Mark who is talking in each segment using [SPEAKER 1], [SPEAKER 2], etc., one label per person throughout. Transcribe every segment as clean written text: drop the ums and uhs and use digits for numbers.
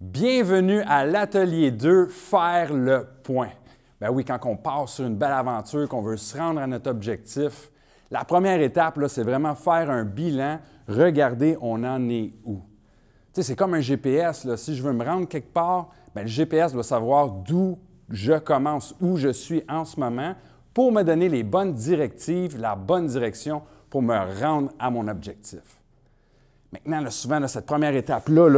[SPEAKER 1] Bienvenue à l'atelier 2, faire le point. Ben oui, quand on part sur une belle aventure, qu'on veut se rendre à notre objectif, la première étape, c'est vraiment faire un bilan, regarder on en est où. Tu sais, c'est comme un GPS. Là. Si je veux me rendre quelque part, bien, le GPS doit savoir d'où je commence, où je suis en ce moment, pour me donner les bonnes directives, la bonne direction pour me rendre à mon objectif. Maintenant, là, souvent, cette première étape-là,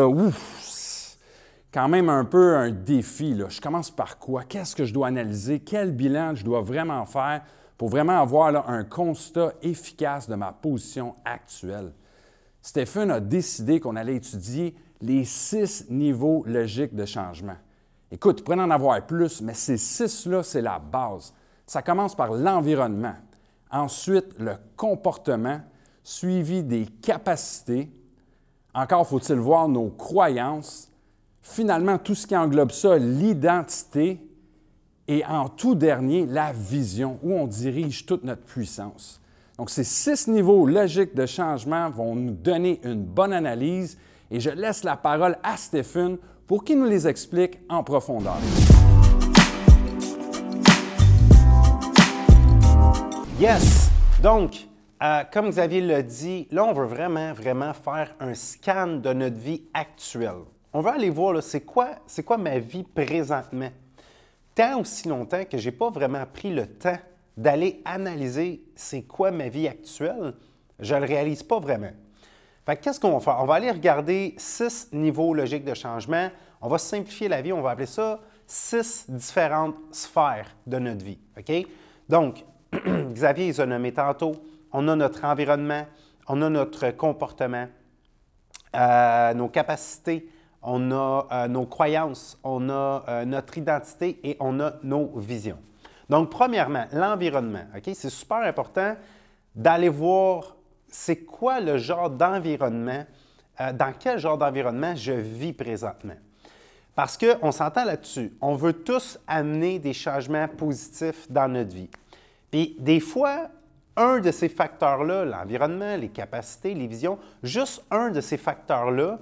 [SPEAKER 1] quand même un peu un défi. Là. Je commence par quoi? Qu'est-ce que je dois analyser? Quel bilan je dois vraiment faire pour vraiment avoir là, un constat efficace de ma position actuelle? Stephen a décidé qu'on allait étudier les 6 niveaux logiques de changement. Écoute, il pourrait en avoir plus, mais ces 6-là, c'est la base. Ça commence par l'environnement, ensuite le comportement, suivi des capacités. Encore faut-il voir nos croyances. Finalement, tout ce qui englobe ça, l'identité et en tout dernier, la vision, où on dirige toute notre puissance. Donc, ces 6 niveaux logiques de changement vont nous donner une bonne analyse et je laisse la parole à Stephen pour qu'il nous les explique en profondeur.
[SPEAKER 2] Yes! Donc, comme Xavier l'a dit, là, on veut vraiment faire un scan de notre vie actuelle. On veut aller voir, c'est quoi ma vie présentement. Tant aussi longtemps que je n'ai pas vraiment pris le temps d'aller analyser c'est quoi ma vie actuelle, je ne le réalise pas vraiment. Fait qu'est-ce qu'on va faire? On va aller regarder 6 niveaux logiques de changement. On va simplifier la vie, on va appeler ça 6 différentes sphères de notre vie. OK? Donc, Xavier les a nommés tantôt. On a notre environnement, on a notre comportement, nos capacités, on a nos croyances, on a notre identité et on a nos visions. Donc, premièrement, l'environnement. Okay? C'est super important d'aller voir c'est quoi le genre d'environnement, dans quel genre d'environnement je vis présentement. Parce qu'on s'entend là-dessus, on veut tous amener des changements positifs dans notre vie. Puis des fois, un de ces facteurs-là, l'environnement, les capacités, les visions, juste un de ces facteurs-là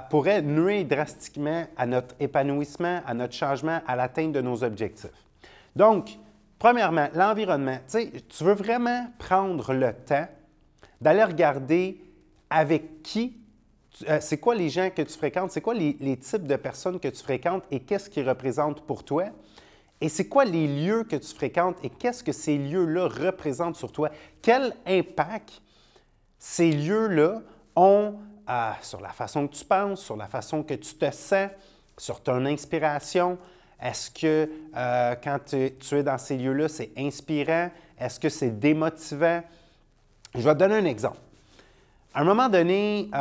[SPEAKER 2] pourrait nuire drastiquement à notre épanouissement, à notre changement, à l'atteinte de nos objectifs. Donc, premièrement, l'environnement. Tu veux vraiment prendre le temps d'aller regarder avec qui, c'est quoi les gens que tu fréquentes, c'est quoi les types de personnes que tu fréquentes et qu'est-ce qu'ils représentent pour toi. Et c'est quoi les lieux que tu fréquentes et qu'est-ce que ces lieux-là représentent sur toi? Quel impact ces lieux-là ont sur la façon que tu penses, sur la façon que tu te sens, sur ton inspiration? Est-ce que quand tu es dans ces lieux-là, c'est inspirant? Est-ce que c'est démotivant? Je vais te donner un exemple. À un moment donné,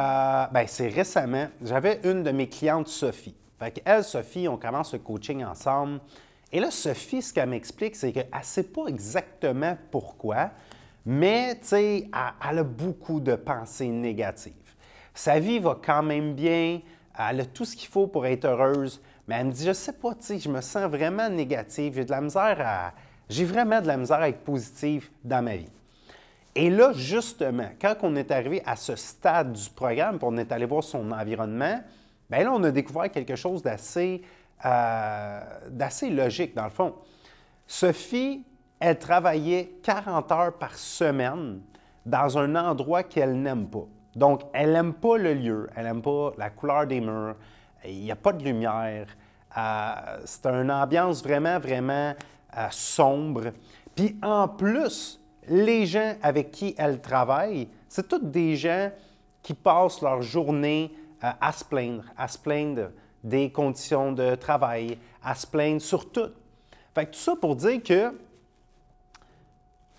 [SPEAKER 2] c'est récemment, j'avais une de mes clientes, Sophie. Fait qu'elle, Sophie, on commence le coaching ensemble. Et là, Sophie, ce qu'elle m'explique, c'est qu'elle ne sait pas exactement pourquoi, mais elle a beaucoup de pensées négatives. Sa vie va quand même bien, elle a tout ce qu'il faut pour être heureuse, mais elle me dit, je ne sais pas, je me sens vraiment négative, j'ai vraiment de la misère à être positive dans ma vie. Et là, justement, quand on est arrivé à ce stade du programme, puis on est allé voir son environnement, bien là, on a découvert quelque chose d'assez logique, dans le fond. Sophie, elle travaillait 40 heures par semaine dans un endroit qu'elle n'aime pas. Donc, elle n'aime pas le lieu, elle n'aime pas la couleur des murs, il n'y a pas de lumière, c'est une ambiance vraiment sombre. Puis en plus, les gens avec qui elle travaille, c'est tous des gens qui passent leur journée à se plaindre des conditions de travail, à se plaindre sur tout. Fait que tout ça pour dire que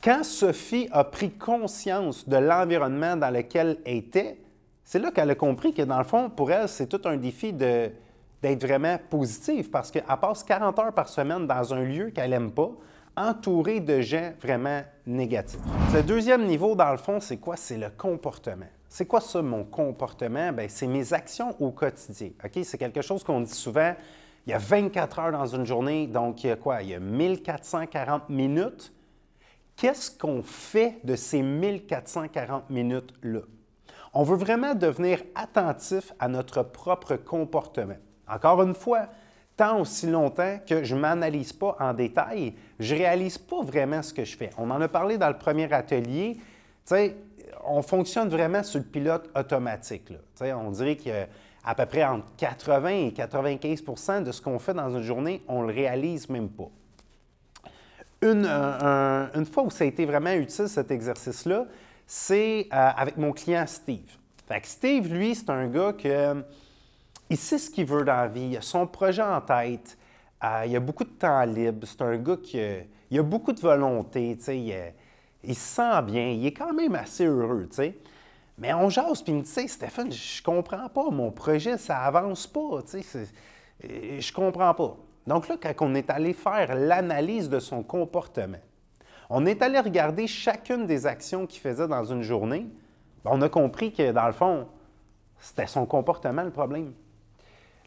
[SPEAKER 2] quand Sophie a pris conscience de l'environnement dans lequel elle était, c'est là qu'elle a compris que dans le fond, pour elle, c'est tout un défi d'être vraiment positive parce qu'elle passe 40 heures par semaine dans un lieu qu'elle n'aime pas, entourée de gens vraiment négatifs. Le deuxième niveau, dans le fond, c'est quoi? C'est le comportement. C'est quoi ça, mon comportement? Bien, c'est mes actions au quotidien. OK? C'est quelque chose qu'on dit souvent. Il y a 24 heures dans une journée, donc il y a quoi? Il y a 1440 minutes. Qu'est-ce qu'on fait de ces 1440 minutes-là? On veut vraiment devenir attentif à notre propre comportement. Encore une fois, tant aussi longtemps que je ne m'analyse pas en détail, je ne réalise pas vraiment ce que je fais. On en a parlé dans le premier atelier. Tu sais, on fonctionne vraiment sur le pilote automatique, là. Tu sais, on dirait qu'à peu près entre 80 et 95 % de ce qu'on fait dans une journée, on ne le réalise même pas. Une fois où ça a été vraiment utile, cet exercice-là, c'est avec mon client Steve. Fait que Steve, lui, c'est un gars il sait ce qu'il veut dans la vie, il a son projet en tête, il a beaucoup de temps libre, c'est un gars qui a beaucoup de volonté, tu sais, il se sent bien, il est quand même assez heureux, tu sais. Mais on jase, puis il me dit, Stéphane, je comprends pas, mon projet, ça avance pas, tu sais, je comprends pas. Donc là, quand on est allé faire l'analyse de son comportement, on est allé regarder chacune des actions qu'il faisait dans une journée, bien, on a compris que, dans le fond, c'était son comportement le problème.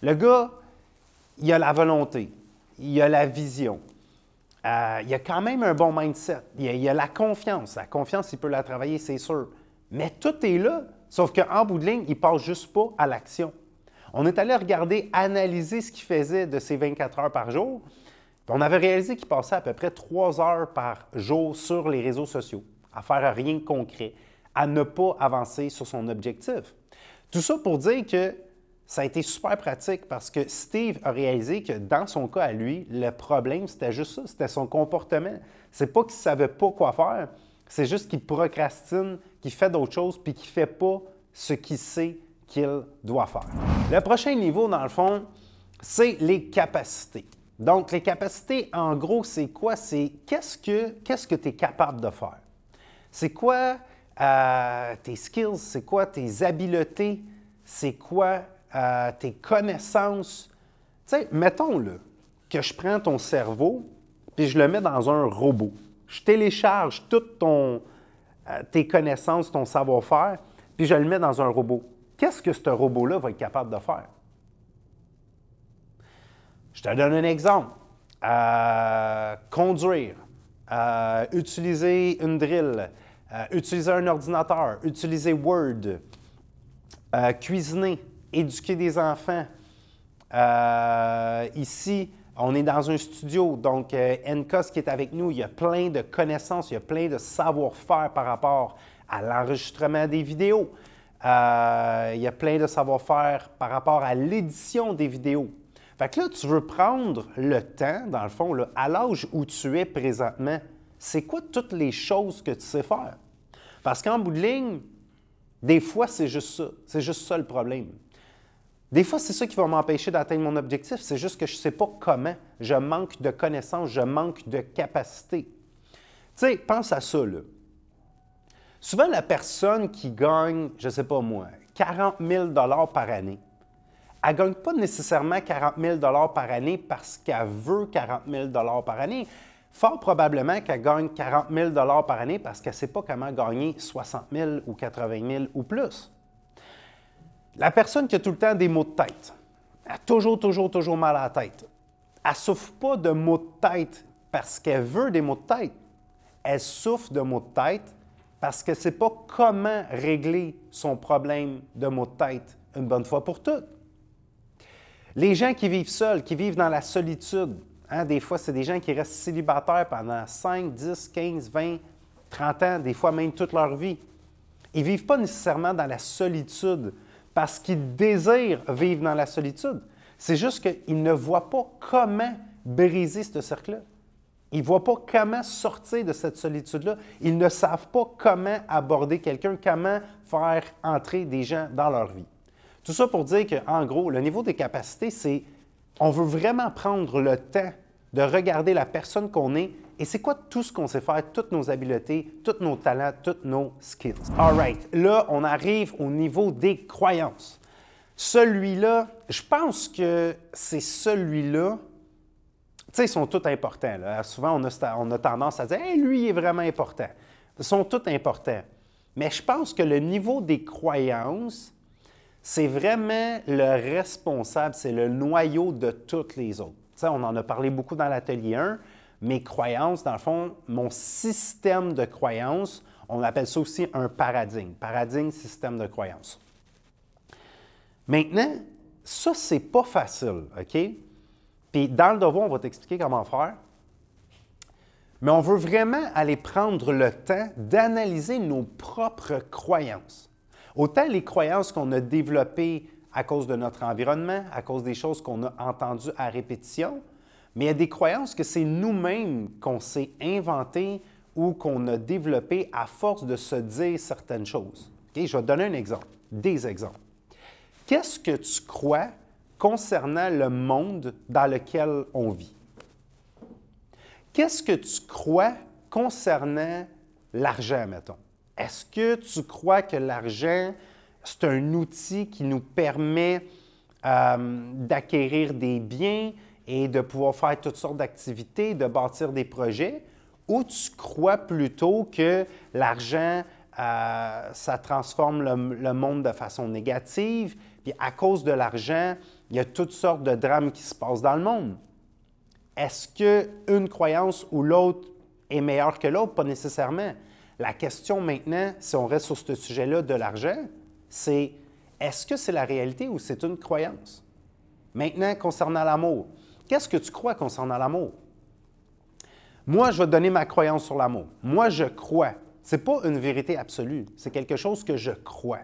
[SPEAKER 2] Le gars, il a la volonté, il a la vision, il a quand même un bon mindset, il a la confiance. La confiance, il peut la travailler, c'est sûr. Mais tout est là, sauf qu'en bout de ligne, il ne passe juste pas à l'action. On est allé regarder, analyser ce qu'il faisait de ses 24 heures par jour. Puis on avait réalisé qu'il passait à peu près 3 heures par jour sur les réseaux sociaux, à faire rien de concret, à ne pas avancer sur son objectif. Tout ça pour dire que ça a été super pratique parce que Steve a réalisé que dans son cas à lui, le problème, c'était juste ça, c'était son comportement. C'est pas qu'il ne savait pas quoi faire, c'est juste qu'il procrastine, qu'il fait d'autres choses puis qu'il ne fait pas ce qu'il sait qu'il doit faire. Le prochain niveau, dans le fond, c'est les capacités. Donc, les capacités, en gros, c'est quoi? C'est qu'est-ce que tu es capable de faire? C'est quoi tes skills? C'est quoi tes habiletés? C'est quoi tes connaissances? Tu sais, mettons là, que je prends ton cerveau puis je le mets dans un robot. Je télécharge toutes tes connaissances, ton savoir-faire, puis je le mets dans un robot. Qu'est-ce que ce robot-là va être capable de faire? Je te donne un exemple. Conduire, utiliser une drill, utiliser un ordinateur, utiliser Word, cuisiner, éduquer des enfants. Ici, on est dans un studio, donc Encos qui est avec nous, il y a plein de connaissances, il y a plein de savoir-faire par rapport à l'enregistrement des vidéos. Il y a plein de savoir-faire par rapport à l'édition des vidéos. Fait que là, tu veux prendre le temps, dans le fond, là, à l'âge où tu es présentement, c'est quoi toutes les choses que tu sais faire? Parce qu'en bout de ligne, des fois, c'est juste ça. C'est juste ça le problème. Des fois, c'est ça qui va m'empêcher d'atteindre mon objectif. C'est juste que je ne sais pas comment. Je manque de connaissances, je manque de capacité. Tu sais, pense à ça, là. Souvent, la personne qui gagne, je ne sais pas moi, 40 000 $ par année, elle ne gagne pas nécessairement 40 000 $ par année parce qu'elle veut 40 000 $ par année. Fort probablement qu'elle gagne 40 000 $ par année parce qu'elle ne sait pas comment gagner 60 000 ou 80 000 ou plus. La personne qui a tout le temps des maux de tête, elle a toujours mal à la tête. Elle ne souffre pas de maux de tête parce qu'elle veut des maux de tête. Elle souffre de maux de tête parce qu'elle ne sait pas comment régler son problème de maux de tête une bonne fois pour toutes. Les gens qui vivent seuls, qui vivent dans la solitude, hein, des fois, c'est des gens qui restent célibataires pendant 5, 10, 15, 20, 30 ans, des fois même toute leur vie. Ils ne vivent pas nécessairement dans la solitude parce qu'ils désirent vivre dans la solitude. C'est juste qu'ils ne voient pas comment briser ce cercle-là. Ils ne voient pas comment sortir de cette solitude-là. Ils ne savent pas comment aborder quelqu'un, comment faire entrer des gens dans leur vie. Tout ça pour dire qu'en gros, le niveau des capacités, c'est on veut vraiment prendre le temps de regarder la personne qu'on est et c'est quoi tout ce qu'on sait faire, toutes nos habiletés, tous nos talents, tous nos skills. All right, là, on arrive au niveau des croyances. Celui-là, je pense que c'est celui-là. Tu sais, ils sont tous importants. Là. Souvent, on a tendance à dire hey, lui, il est vraiment important. Ils sont tous importants. Mais je pense que le niveau des croyances, c'est vraiment le responsable, c'est le noyau de toutes les autres. Tu sais, on en a parlé beaucoup dans l'atelier 1. Mes croyances, dans le fond, mon système de croyances, on appelle ça aussi un paradigme. Paradigme, système de croyances. Maintenant, ça, c'est pas facile, OK? Puis dans le devoir, on va t'expliquer comment faire. Mais on veut vraiment aller prendre le temps d'analyser nos propres croyances. Autant les croyances qu'on a développées à cause de notre environnement, à cause des choses qu'on a entendues à répétition, mais il y a des croyances que c'est nous-mêmes qu'on s'est inventées ou qu'on a développées à force de se dire certaines choses. Okay? Je vais te donner un exemple, des exemples. Qu'est-ce que tu crois concernant le monde dans lequel on vit? Qu'est-ce que tu crois concernant l'argent, mettons? Est-ce que tu crois que l'argent, c'est un outil qui nous permet d'acquérir des biens et de pouvoir faire toutes sortes d'activités, de bâtir des projets? Ou tu crois plutôt que l'argent, ça transforme le monde de façon négative, puis à cause de l'argent, il y a toutes sortes de drames qui se passent dans le monde? Est-ce qu'une croyance ou l'autre est meilleure que l'autre? Pas nécessairement. La question maintenant, si on reste sur ce sujet-là de l'argent, c'est est-ce que c'est la réalité ou c'est une croyance? Maintenant, concernant l'amour, qu'est-ce que tu crois concernant l'amour? Moi, je vais te donner ma croyance sur l'amour. Moi, je crois. Ce n'est pas une vérité absolue, c'est quelque chose que je crois.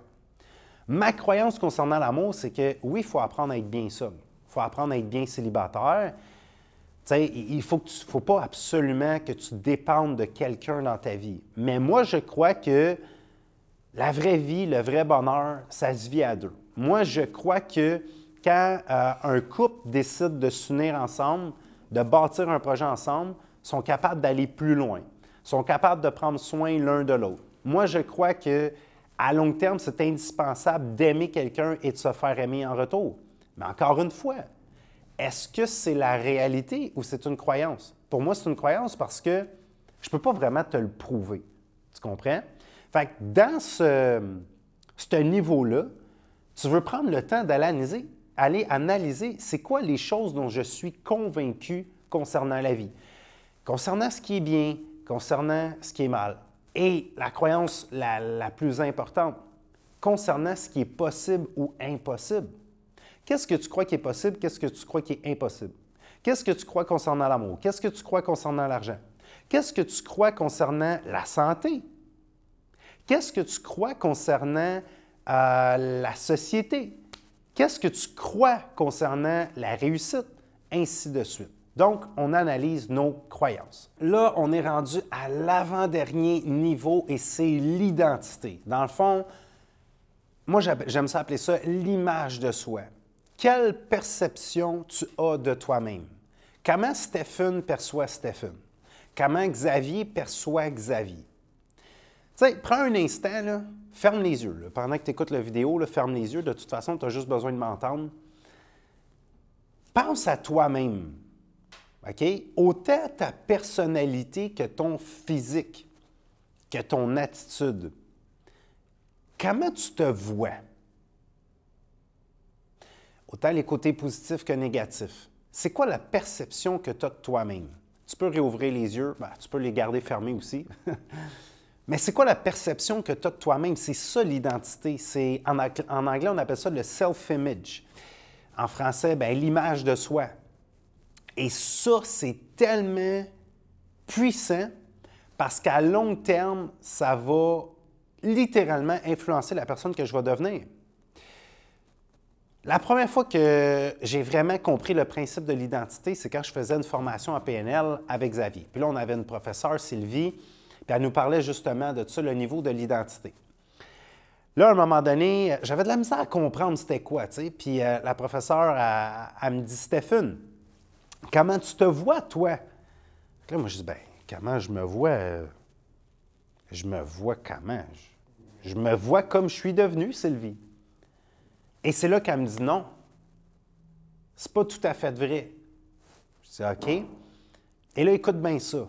[SPEAKER 2] Ma croyance concernant l'amour, c'est que oui, il faut apprendre à être bien seul. Il faut apprendre à être bien célibataire. Il ne faut pas absolument que tu dépendes de quelqu'un dans ta vie. Mais moi, je crois que la vraie vie, le vrai bonheur, ça se vit à deux. Moi, je crois que quand un couple décide de s'unir ensemble, de bâtir un projet ensemble, ils sont capables d'aller plus loin, sont capables de prendre soin l'un de l'autre. Moi, je crois qu'à long terme, c'est indispensable d'aimer quelqu'un et de se faire aimer en retour. Mais encore une fois, est-ce que c'est la réalité ou c'est une croyance? Pour moi, c'est une croyance parce que je ne peux pas vraiment te le prouver. Tu comprends? Fait que dans ce niveau-là, tu veux prendre le temps aller analyser c'est quoi les choses dont je suis convaincu concernant la vie, concernant ce qui est bien, concernant ce qui est mal. Et la croyance la plus importante, concernant ce qui est possible ou impossible. Qu'est-ce que tu crois qui est possible? Qu'est-ce que tu crois qui est impossible? Qu'est-ce que tu crois concernant l'amour? Qu'est-ce que tu crois concernant l'argent? Qu'est-ce que tu crois concernant la santé? Qu'est-ce que tu crois concernant la société? Qu'est-ce que tu crois concernant la réussite? Ainsi de suite. Donc, on analyse nos croyances. Là, on est rendu à l'avant-dernier niveau et c'est l'identité. Dans le fond, moi, j'aime ça appeler ça l'image de soi. Quelle perception tu as de toi-même? Comment Stephen perçoit Stephen? Comment Xavier perçoit Xavier? Tu sais, prends un instant, là, ferme les yeux. Là. Pendant que tu écoutes la vidéo, là, ferme les yeux. De toute façon, tu as juste besoin de m'entendre. Pense à toi-même. OK? Autant ta personnalité que ton physique, que ton attitude. Comment tu te vois? Autant les côtés positifs que négatifs. C'est quoi la perception que tu as de toi-même? Tu peux réouvrir les yeux, tu peux les garder fermés aussi. Mais c'est quoi la perception que tu as de toi-même? C'est ça l'identité. En anglais, on appelle ça le self-image. En français, l'image de soi. Et ça, c'est tellement puissant parce qu'à long terme, ça va littéralement influencer la personne que je vais devenir. La première fois que j'ai vraiment compris le principe de l'identité, c'est quand je faisais une formation à PNL avec Xavier. Puis là, on avait une professeure, Sylvie, puis elle nous parlait justement de ça, le niveau de l'identité. Là, à un moment donné, j'avais de la misère à comprendre c'était quoi, tu sais. Puis la professeure, elle me dit « Stephen, comment tu te vois, toi? » Là, moi, je dis « comment je me vois? Je me vois comment? Je me vois comme je suis devenu, Sylvie. » Et c'est là qu'elle me dit « Non, c'est pas tout à fait vrai. » Je dis « OK. » Et là, écoute bien ça.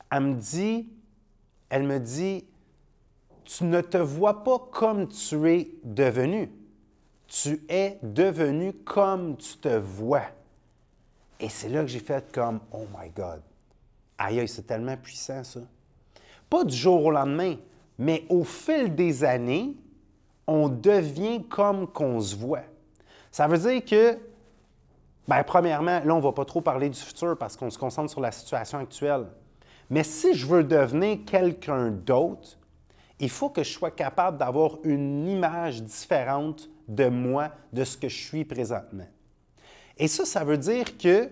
[SPEAKER 2] Elle me dit « Tu ne te vois pas comme tu es devenu. Tu es devenu comme tu te vois. » Et c'est là que j'ai fait comme « Oh my God! » Aïe, c'est tellement puissant, ça. Pas du jour au lendemain, mais au fil des années, on devient comme qu'on se voit. Ça veut dire que, bien, premièrement, là, on ne va pas trop parler du futur parce qu'on se concentre sur la situation actuelle. Mais si je veux devenir quelqu'un d'autre, il faut que je sois capable d'avoir une image différente de moi, de ce que je suis présentement. Et ça veut dire que,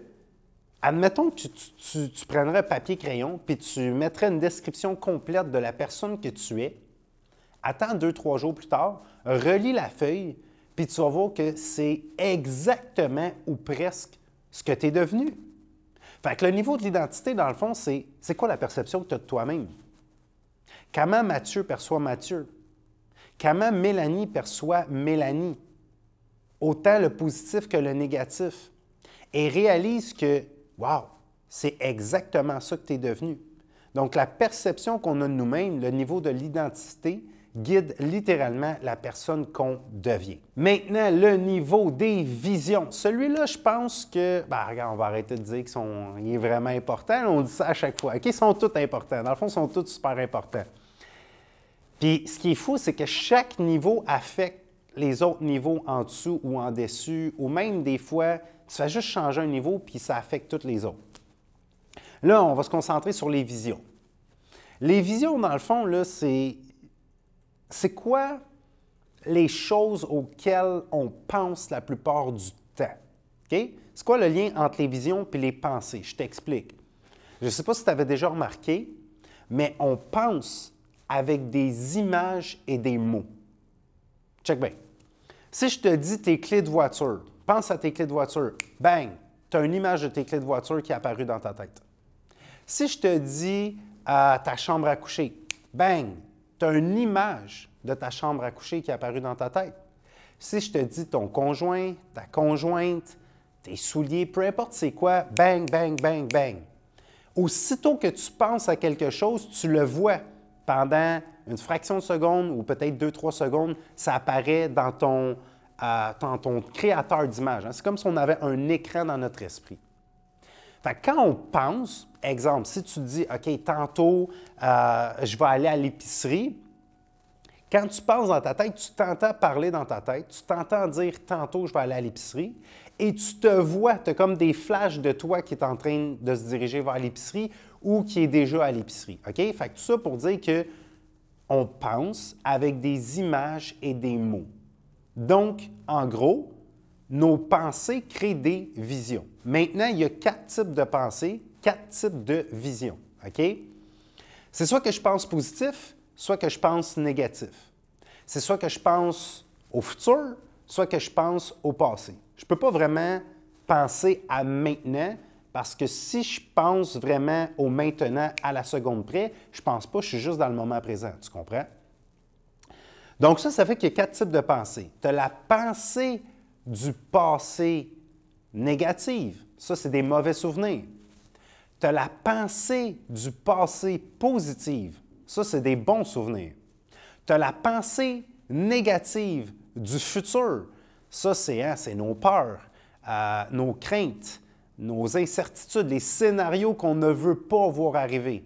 [SPEAKER 2] admettons que tu prendrais papier-crayon puis tu mettrais une description complète de la personne que tu es. Attends 2-3 jours plus tard, relis la feuille, puis tu vas voir que c'est exactement ou presque ce que tu es devenu. Fait que le niveau de l'identité, dans le fond, c'est quoi la perception que tu as de toi-même? Comment Mathieu perçoit Mathieu? Comment Mélanie perçoit Mélanie? Autant le positif que le négatif. Et réalise que, wow, c'est exactement ça que tu es devenu. Donc, la perception qu'on a de nous-mêmes, le niveau de l'identité, guide littéralement la personne qu'on devient. Maintenant, le niveau des visions. Celui-là, je pense que, ben, regarde, on va arrêter de dire qu'il est vraiment important. On dit ça à chaque fois. OK, ils sont tous importants. Dans le fond, ils sont tous super importants. Puis, ce qui est fou, c'est que chaque niveau affecte les autres niveaux en dessous ou en dessus, ou même des fois, tu fais juste changer un niveau, puis ça affecte tous les autres. Là, on va se concentrer sur les visions. Les visions, dans le fond, là, c'est quoi les choses auxquelles on pense la plupart du temps? OK? C'est quoi le lien entre les visions et les pensées? Je t'explique. Je ne sais pas si tu avais déjà remarqué, mais on pense avec des images et des mots. Check bien. Si je te dis tes clés de voiture, pense à tes clés de voiture, bang, tu as une image de tes clés de voiture qui est apparue dans ta tête. Si je te dis ta chambre à coucher, bang, tu as une image de ta chambre à coucher qui est apparue dans ta tête. Si je te dis ton conjoint, ta conjointe, tes souliers, peu importe c'est quoi, bang, bang, bang, bang. Aussitôt que tu penses à quelque chose, tu le vois pendant une fraction de seconde ou peut-être 2-3 secondes, ça apparaît dans ton créateur d'image. C'est comme si on avait un écran dans notre esprit. Fait que quand on pense, exemple, si tu te dis, OK, tantôt, je vais aller à l'épicerie, quand tu penses dans ta tête, tu t'entends parler dans ta tête, tu t'entends dire tantôt, je vais aller à l'épicerie, et tu te vois, tu as comme des flashs de toi qui est en train de se diriger vers l'épicerie ou qui est déjà à l'épicerie. OK? Fait que tout ça pour dire qu'on pense avec des images et des mots. Donc, en gros, nos pensées créent des visions. Maintenant, il y a 4 types de pensées, 4 types de visions. OK? C'est soit que je pense positif, soit que je pense négatif. C'est soit que je pense au futur, soit que je pense au passé. Je ne peux pas vraiment penser à maintenant parce que si je pense vraiment au maintenant à la seconde près, je ne pense pas, je suis juste dans le moment présent. Tu comprends? Donc ça fait qu'il y a 4 types de pensées. Tu as la pensée du passé négative. Ça, c'est des mauvais souvenirs. Tu as la pensée du passé positive. Ça, c'est des bons souvenirs. Tu as la pensée négative du futur. Ça, c'est nos peurs, nos craintes, nos incertitudes, les scénarios qu'on ne veut pas voir arriver.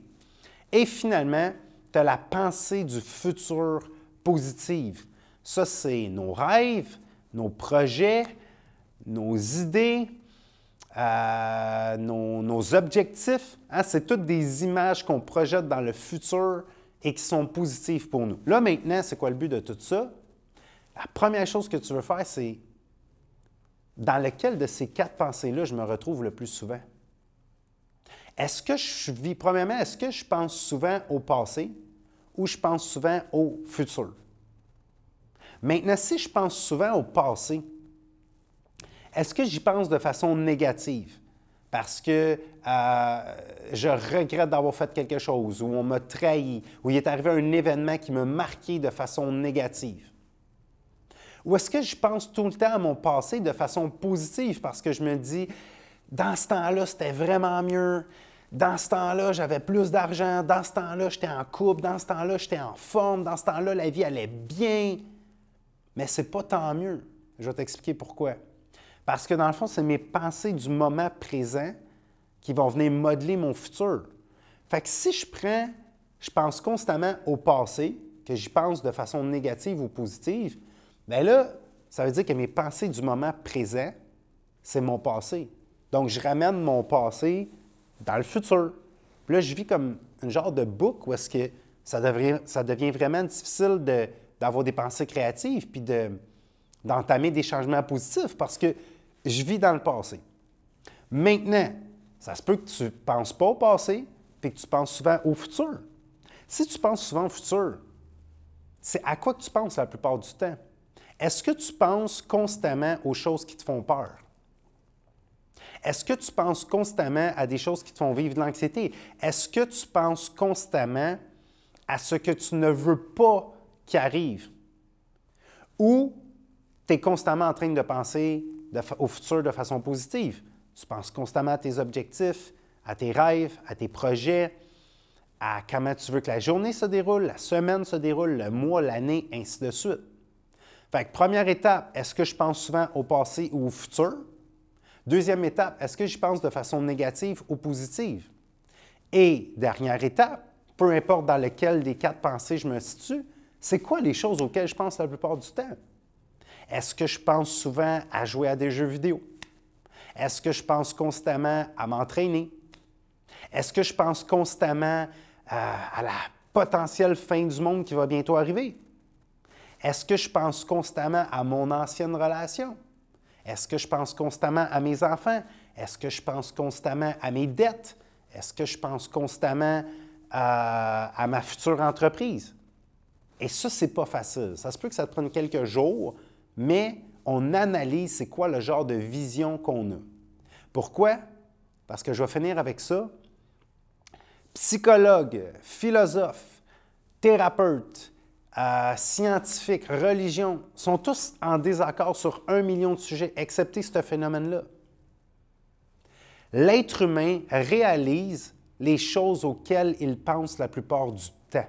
[SPEAKER 2] Et finalement, tu as la pensée du futur positive. Ça, c'est nos rêves, nos projets, nos idées, nos objectifs. Hein? C'est toutes des images qu'on projette dans le futur et qui sont positives pour nous. Là, maintenant, c'est quoi le but de tout ça? La première chose que tu veux faire, c'est dans lequel de ces 4 pensées-là je me retrouve le plus souvent? Est-ce que premièrement, est-ce que je pense souvent au passé ou je pense souvent au futur? Maintenant, si je pense souvent au passé, est-ce que j'y pense de façon négative? Parce que je regrette d'avoir fait quelque chose, ou on m'a trahi, ou il est arrivé un événement qui m'a marqué de façon négative. Ou est-ce que je pense tout le temps à mon passé de façon positive parce que je me dis, dans ce temps-là, c'était vraiment mieux, dans ce temps-là, j'avais plus d'argent, dans ce temps-là, j'étais en couple, dans ce temps-là, j'étais en forme, dans ce temps-là, la vie allait bien. Mais ce n'est pas tant mieux. Je vais t'expliquer pourquoi. Parce que dans le fond, c'est mes pensées du moment présent qui vont venir modeler mon futur. Fait que si je pense constamment au passé, que j'y pense de façon négative ou positive, bien là, ça veut dire que mes pensées du moment présent, c'est mon passé. Donc, je ramène mon passé dans le futur. Puis là, je vis comme un genre de boucle où est-ce que ça devient vraiment difficile d'avoir des pensées créatives puis d'entamer des changements positifs parce que je vis dans le passé. Maintenant, ça se peut que tu ne penses pas au passé et que tu penses souvent au futur. Si tu penses souvent au futur, c'est à quoi que tu penses la plupart du temps? Est-ce que tu penses constamment aux choses qui te font peur? Est-ce que tu penses constamment à des choses qui te font vivre de l'anxiété? Est-ce que tu penses constamment à ce que tu ne veux pas qui arrive? Ou tu es constamment en train de penser au futur de façon positive? Tu penses constamment à tes objectifs, à tes rêves, à tes projets, à comment tu veux que la journée se déroule, la semaine se déroule, le mois, l'année, ainsi de suite. Fait que première étape, est-ce que je pense souvent au passé ou au futur? Deuxième étape, est-ce que j'y pense de façon négative ou positive? Et dernière étape, peu importe dans lequel des 4 pensées je me situe, c'est quoi les choses auxquelles je pense la plupart du temps? Est-ce que je pense souvent à jouer à des jeux vidéo? Est-ce que je pense constamment à m'entraîner? Est-ce que je pense constamment à la potentielle fin du monde qui va bientôt arriver? Est-ce que je pense constamment à mon ancienne relation? Est-ce que je pense constamment à mes enfants? Est-ce que je pense constamment à mes dettes? Est-ce que je pense constamment à ma future entreprise? Et ça, c'est pas facile. Ça se peut que ça te prenne quelques jours, mais on analyse c'est quoi le genre de vision qu'on a. Pourquoi? Parce que je vais finir avec ça. Psychologues, philosophes, thérapeutes, scientifiques, religions, sont tous en désaccord sur 1 million de sujets, excepté ce phénomène-là. L'être humain réalise les choses auxquelles il pense la plupart du temps.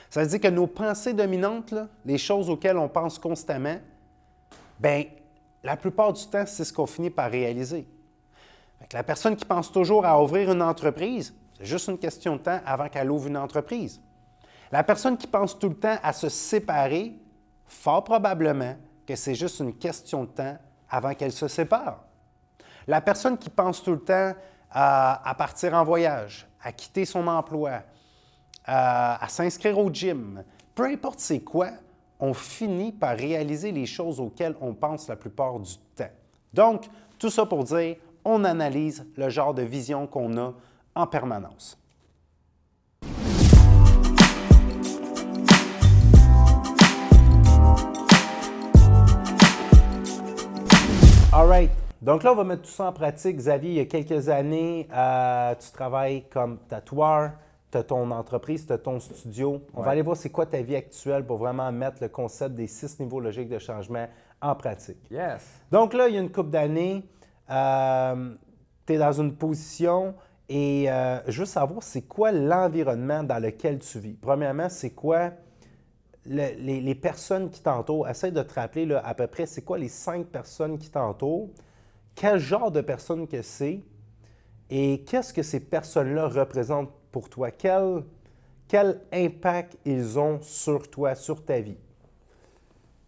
[SPEAKER 2] Ça veut dire que nos pensées dominantes, là, les choses auxquelles on pense constamment, bien, la plupart du temps, c'est ce qu'on finit par réaliser. Fait que la personne qui pense toujours à ouvrir une entreprise, c'est juste une question de temps avant qu'elle ouvre une entreprise. La personne qui pense tout le temps à se séparer, fort probablement que c'est juste une question de temps avant qu'elle se sépare. La personne qui pense tout le temps à partir en voyage, à quitter son emploi, à s'inscrire au gym, peu importe c'est quoi, on finit par réaliser les choses auxquelles on pense la plupart du temps. Donc, tout ça pour dire, on analyse le genre de vision qu'on a en permanence. All right. Donc là, on va mettre tout ça en pratique. Xavier, il y a quelques années, tu travailles comme tatoueur, tu as ton entreprise, tu as ton studio. On va aller voir c'est quoi ta vie actuelle pour vraiment mettre le concept des 6 niveaux logiques de changement en pratique.
[SPEAKER 1] Yes!
[SPEAKER 2] Donc là, il y a une couple d'années, tu es dans une position et je veux savoir c'est quoi l'environnement dans lequel tu vis. Premièrement, c'est quoi les personnes qui t'entourent. Essaye de te rappeler là, à peu près c'est quoi les 5 personnes qui t'entourent, quel genre de personnes que c'est et qu'est-ce que ces personnes-là représentent pour toi? Quel impact ils ont sur toi, sur ta vie?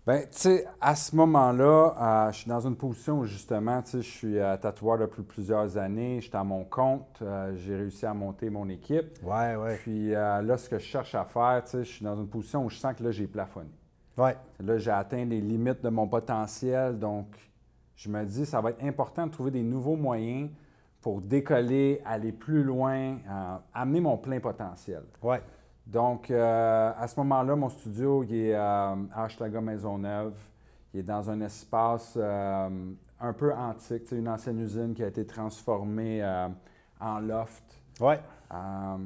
[SPEAKER 1] Bien, tu sais, à ce moment-là, je suis dans une position où, justement, tu sais, je suis tatoueur depuis plusieurs années, je suis à mon compte, j'ai réussi à monter mon équipe.
[SPEAKER 2] Ouais.
[SPEAKER 1] Puis là, ce que je cherche à faire, tu sais, je suis dans une position où je sens que là, j'ai plafonné.
[SPEAKER 2] Ouais.
[SPEAKER 1] Là, j'ai atteint les limites de mon potentiel, donc je me dis, ça va être important de trouver des nouveaux moyens pour décoller, aller plus loin, amener mon plein potentiel.
[SPEAKER 2] Ouais.
[SPEAKER 1] Donc, à ce moment-là, mon studio, il est à Hochelaga Maisonneuve. Il est dans un espace un peu antique, une ancienne usine qui a été transformée en loft.
[SPEAKER 2] Ouais.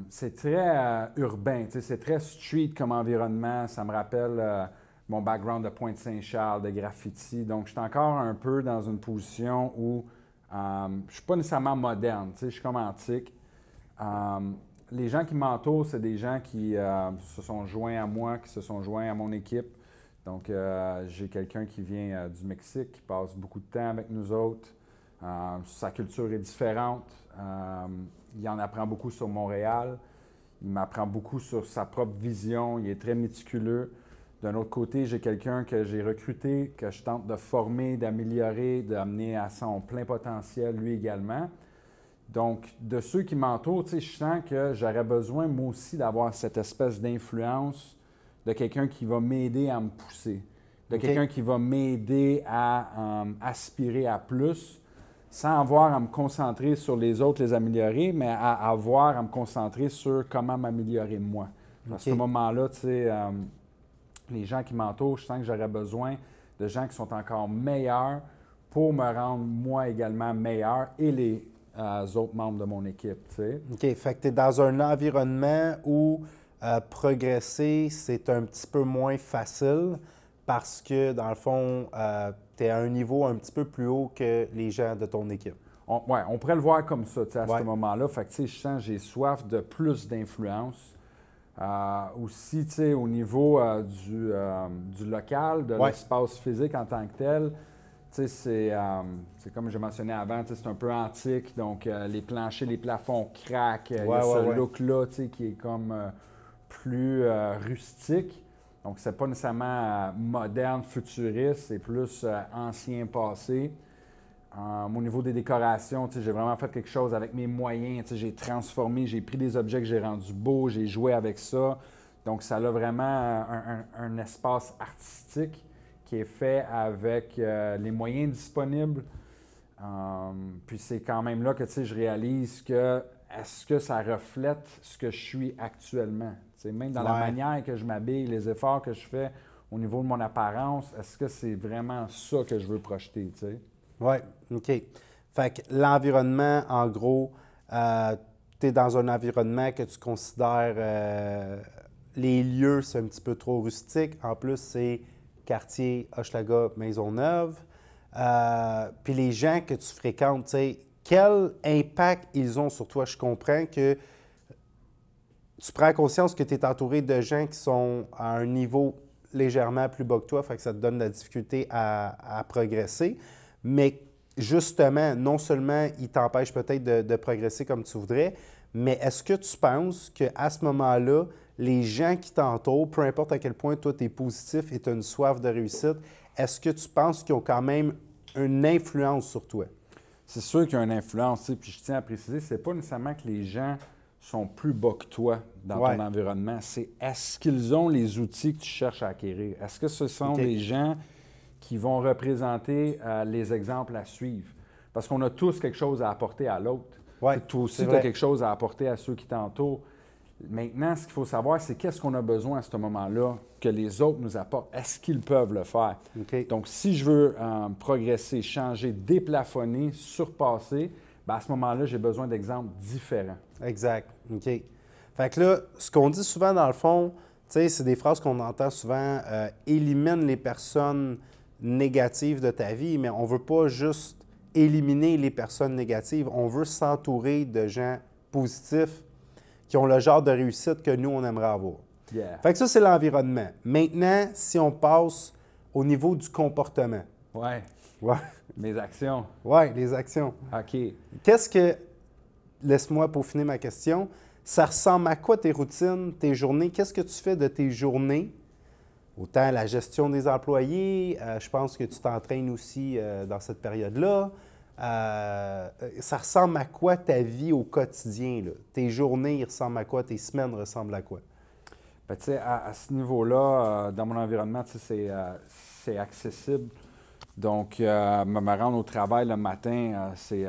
[SPEAKER 1] C'est très urbain, c'est très street comme environnement. Ça me rappelle mon background de Pointe-Saint-Charles, de graffiti. Donc, je suis encore un peu dans une position où je ne suis pas nécessairement moderne, je suis comme antique. Les gens qui m'entourent, c'est des gens qui se sont joints à moi, qui se sont joints à mon équipe. Donc, j'ai quelqu'un qui vient du Mexique, qui passe beaucoup de temps avec nous autres. Sa culture est différente. Il en apprend beaucoup sur Montréal. Il m'apprend beaucoup sur sa propre vision. Il est très méticuleux. D'un autre côté, j'ai quelqu'un que j'ai recruté, que je tente de former, d'améliorer, d'amener à son plein potentiel, lui également. Donc, de ceux qui m'entourent, tu sais, je sens que j'aurais besoin, moi aussi, d'avoir cette espèce d'influence de quelqu'un qui va m'aider à me pousser, de quelqu'un qui va m'aider à aspirer à plus, sans avoir à me concentrer sur les autres, les améliorer, mais à avoir à me concentrer sur comment m'améliorer moi. À ce moment-là, tu sais, les gens qui m'entourent, je sens que j'aurais besoin de gens qui sont encore meilleurs pour me rendre moi également meilleur et les autres membres de mon équipe. Tu sais.
[SPEAKER 2] OK. Fait que tu es dans un environnement où progresser, c'est un petit peu moins facile parce que, dans le fond, tu es à un niveau un petit peu plus haut que les gens de ton équipe.
[SPEAKER 1] Oui, on pourrait le voir comme ça, tu sais, à ce moment-là. Fait que, tu sais, je sens que j'ai soif de plus d'influence. Aussi, tu sais, au niveau du local, de l'espace physique en tant que tel, tu sais, c'est comme j'ai mentionné avant, tu sais, c'est un peu antique, donc les planchers, les plafonds craquent. Il y a ce look-là, tu sais, qui est comme plus rustique. Donc, c'est pas nécessairement moderne, futuriste, c'est plus ancien passé. Au niveau des décorations, j'ai vraiment fait quelque chose avec mes moyens. J'ai transformé, j'ai pris des objets que j'ai rendus beaux, j'ai joué avec ça. Donc, ça a vraiment un espace artistique qui est fait avec les moyens disponibles. Puis c'est quand même là que je réalise que est-ce que ça reflète ce que je suis actuellement? Même dans la manière que je m'habille, les efforts que je fais au niveau de mon apparence, est-ce que c'est vraiment ça que je veux projeter?
[SPEAKER 2] Oui, OK. Fait que l'environnement, en gros, tu es dans un environnement que tu considères les lieux, c'est un petit peu trop rustique. En plus, c'est quartier Hochelaga, Maisonneuve. Puis les gens que tu fréquentes, tu sais, quel impact ils ont sur toi? Je comprends que tu prends conscience que tu es entouré de gens qui sont à un niveau légèrement plus bas que toi, fait que ça te donne de la difficulté à progresser. Mais justement, non seulement ils t'empêchent peut-être de progresser comme tu voudrais, mais est-ce que tu penses qu'à ce moment-là, les gens qui t'entourent, peu importe à quel point toi tu es positif et tu as une soif de réussite, est-ce que tu penses qu'ils ont quand même une influence sur toi?
[SPEAKER 1] C'est sûr qu'il y a une influence, puis je tiens à préciser, c'est pas nécessairement que les gens sont plus bas que toi dans ton environnement. C'est est-ce qu'ils ont les outils que tu cherches à acquérir? Est-ce que ce sont les gens qui vont représenter les exemples à suivre? Parce qu'on a tous quelque chose à apporter à l'autre. Toi aussi, tu as quelque chose à apporter à ceux qui t'entourent. Maintenant, ce qu'il faut savoir, c'est qu'est-ce qu'on a besoin à ce moment-là que les autres nous apportent. Est-ce qu'ils peuvent le faire? Donc, si je veux progresser, changer, déplafonner, surpasser, bien, à ce moment-là, j'ai besoin d'exemples différents.
[SPEAKER 2] Exact. OK. Fait que là, ce qu'on dit souvent dans le fond, tu sais, c'est des phrases qu'on entend souvent, élimine les personnes négatives de ta vie, mais on ne veut pas juste éliminer les personnes négatives, on veut s'entourer de gens positifs qui ont le genre de réussite que nous, on aimerait avoir. Fait que ça, c'est l'environnement. Maintenant, si on passe au niveau du comportement.
[SPEAKER 1] Mes actions.
[SPEAKER 2] Les actions.
[SPEAKER 1] OK.
[SPEAKER 2] Qu'est-ce que, laisse-moi peaufiner ma question, ça ressemble à quoi tes routines, tes journées? Qu'est-ce que tu fais de tes journées? Autant la gestion des employés, je pense que tu t'entraînes aussi dans cette période-là. Ça ressemble à quoi ta vie au quotidien? Là? Tes journées, ils ressemblent à quoi? Tes semaines ressemblent à quoi?
[SPEAKER 1] Bien, tu sais, à ce niveau-là, dans mon environnement, tu sais, c'est accessible. Donc, me rendre au travail le matin, c'est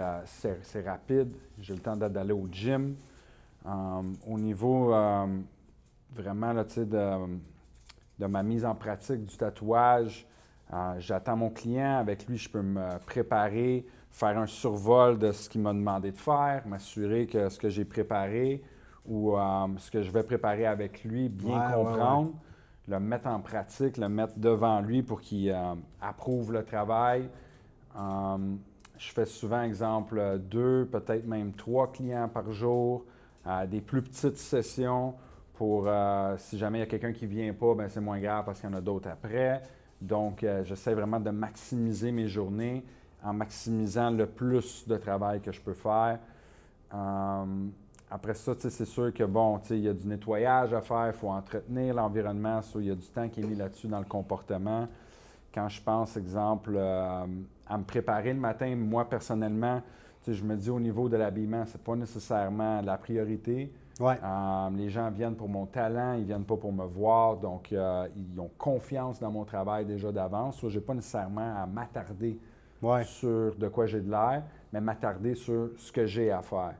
[SPEAKER 1] rapide. J'ai le temps d'aller au gym. Au niveau vraiment, là, tu sais, de ma mise en pratique du tatouage, j'attends mon client. Avec lui, je peux me préparer, faire un survol de ce qu'il m'a demandé de faire, m'assurer que ce que j'ai préparé ou ce que je vais préparer avec lui, bien comprendre, le mettre en pratique, le mettre devant lui pour qu'il approuve le travail. Je fais souvent, exemple, 2, peut-être même 3 clients par jour, des plus petites sessions pour, si jamais il y a quelqu'un qui ne vient pas, bien, c'est moins grave parce qu'il y en a d'autres après. Donc, j'essaie vraiment de maximiser mes journées en maximisant le plus de travail que je peux faire. Après ça, c'est sûr que, bon, il y a du nettoyage à faire, il faut entretenir l'environnement, il y a du temps qui est mis là-dessus dans le comportement. Quand je pense, exemple, à me préparer le matin, moi, personnellement, je me dis au niveau de l'habillement, c'est pas nécessairement la priorité.
[SPEAKER 2] Ouais.
[SPEAKER 1] Les gens viennent pour mon talent, ils viennent pas pour me voir, donc ils ont confiance dans mon travail déjà d'avance. Je n'ai pas nécessairement à m'attarder sur de quoi j'ai de l'air, mais m'attarder sur ce que j'ai à faire.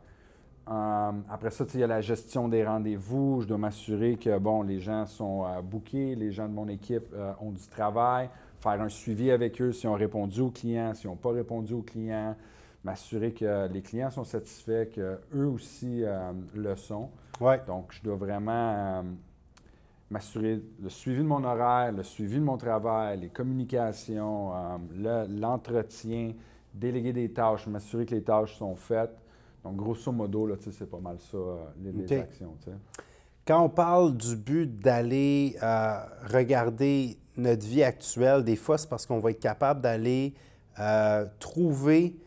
[SPEAKER 1] Après ça, il y a la gestion des rendez-vous. Je dois m'assurer que, bon, les gens sont bookés, les gens de mon équipe ont du travail, faire un suivi avec eux s'ils ont répondu aux clients, s'ils n'ont pas répondu aux clients, m'assurer que les clients sont satisfaits, qu'eux aussi le sont.
[SPEAKER 2] Ouais.
[SPEAKER 1] Donc, je dois vraiment m'assurer le suivi de mon horaire, le suivi de mon travail, les communications, l'entretien, déléguer des tâches, m'assurer que les tâches sont faites. Donc, grosso modo, là, c'est pas mal ça, les actions. T'sais.
[SPEAKER 2] Quand on parle du but d'aller regarder notre vie actuelle, des fois, c'est parce qu'on va être capable d'aller trouver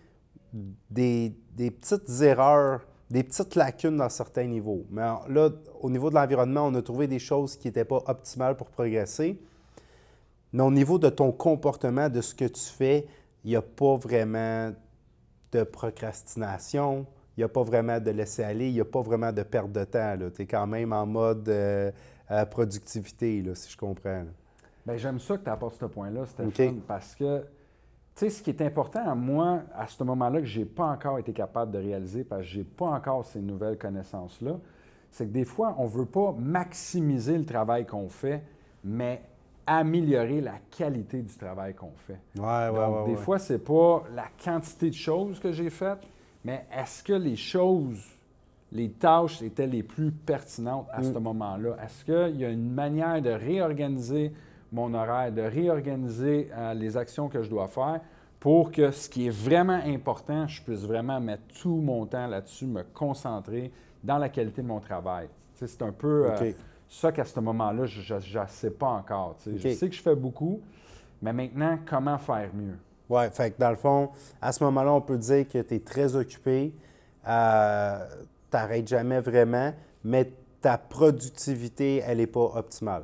[SPEAKER 2] des petites erreurs, des petites lacunes dans certains niveaux. Mais là, au niveau de l'environnement, on a trouvé des choses qui n'étaient pas optimales pour progresser. Mais au niveau de ton comportement, de ce que tu fais, il n'y a pas vraiment de procrastination. Il n'y a pas vraiment de laisser-aller, il n'y a pas vraiment de perte de temps. Tu es quand même en mode productivité, là, si je comprends.
[SPEAKER 1] Bien, j'aime ça que tu apportes ce point-là, Stéphane, parce que, tu sais, ce qui est important à moi, à ce moment-là, que je n'ai pas encore été capable de réaliser, parce que je n'ai pas encore ces nouvelles connaissances-là, c'est que des fois, on ne veut pas maximiser le travail qu'on fait, mais améliorer la qualité du travail qu'on fait. Donc, des fois, ce n'est pas la quantité de choses que j'ai faites, mais est-ce que les tâches étaient les plus pertinentes à ce moment-là? Est-ce qu'il y a une manière de réorganiser mon horaire, de réorganiser les actions que je dois faire pour que ce qui est vraiment important, je puisse vraiment mettre tout mon temps là-dessus, me concentrer dans la qualité de mon travail? Tu sais, c'est un peu ça qu'à ce moment-là, je ne sais pas encore. Tu sais. Je sais que je fais beaucoup, mais maintenant, comment faire mieux?
[SPEAKER 2] Oui, fait que dans le fond, à ce moment-là, on peut dire que tu es très occupé, tu n'arrêtes jamais vraiment, mais ta productivité, elle n'est pas optimale.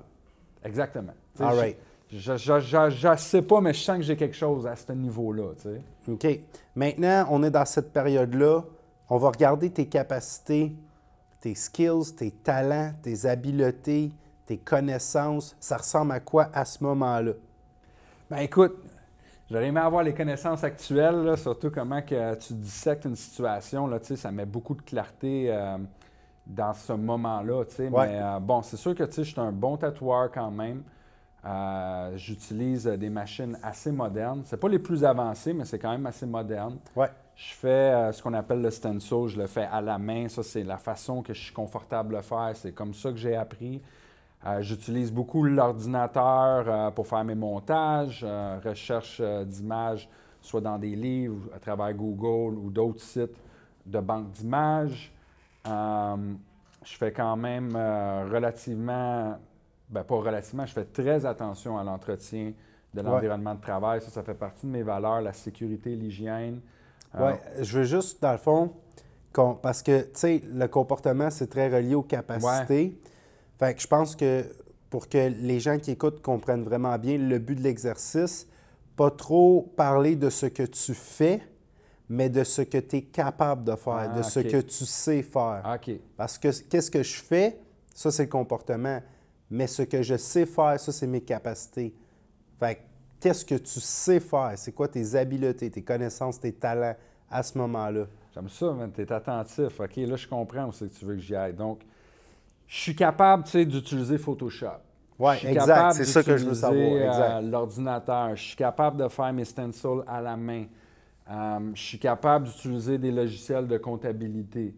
[SPEAKER 1] Exactement.
[SPEAKER 2] All right.
[SPEAKER 1] Je ne sais pas, mais je sens que j'ai quelque chose à ce niveau-là. Tu sais.
[SPEAKER 2] OK. Maintenant, on est dans cette période-là. On va regarder tes capacités, tes skills, tes talents, tes habiletés, tes connaissances. Ça ressemble à quoi à ce moment-là?
[SPEAKER 1] Bien, écoute, j'aurais aimé avoir les connaissances actuelles, là, surtout comment que tu dissectes une situation. Là, ça met beaucoup de clarté dans ce moment-là. Mais bon, c'est sûr que je suis un bon tatoueur quand même. J'utilise des machines assez modernes. Ce n'est pas les plus avancées, mais c'est quand même assez moderne.
[SPEAKER 2] Ouais.
[SPEAKER 1] Je fais ce qu'on appelle le stencil. Je le fais à la main. Ça, c'est la façon que je suis confortable de le faire. C'est comme ça que j'ai appris. J'utilise beaucoup l'ordinateur pour faire mes montages, recherche d'images, soit dans des livres, à travers Google ou d'autres sites de banque d'images. Je fais quand même relativement, bien pas relativement, je fais très attention à l'entretien de l'environnement de travail. Ça fait partie de mes valeurs, la sécurité, l'hygiène.
[SPEAKER 2] Oui, je veux juste, dans le fond, parce que, tu sais, le comportement, c'est très relié aux capacités.
[SPEAKER 1] Ouais.
[SPEAKER 2] Fait que je pense que pour que les gens qui écoutent comprennent vraiment bien le but de l'exercice, pas trop parler de ce que tu fais, mais de ce que tu es capable de faire, de ce que tu sais faire.
[SPEAKER 1] OK.
[SPEAKER 2] Parce que qu'est-ce que je fais, ça, c'est le comportement. Mais ce que je sais faire, ça, c'est mes capacités. Fait que qu'est-ce que tu sais faire? C'est quoi tes habiletés, tes connaissances, tes talents à ce moment-là?
[SPEAKER 1] J'aime ça, tu es attentif. OK, là, je comprends où c'est que tu veux que j'y aille. Donc, je suis capable, d'utiliser Photoshop.
[SPEAKER 2] Oui, exact. C'est ça que je veux savoir. Exact.
[SPEAKER 1] L'ordinateur. Je suis capable de faire mes stencils à la main. Je suis capable d'utiliser des logiciels de comptabilité.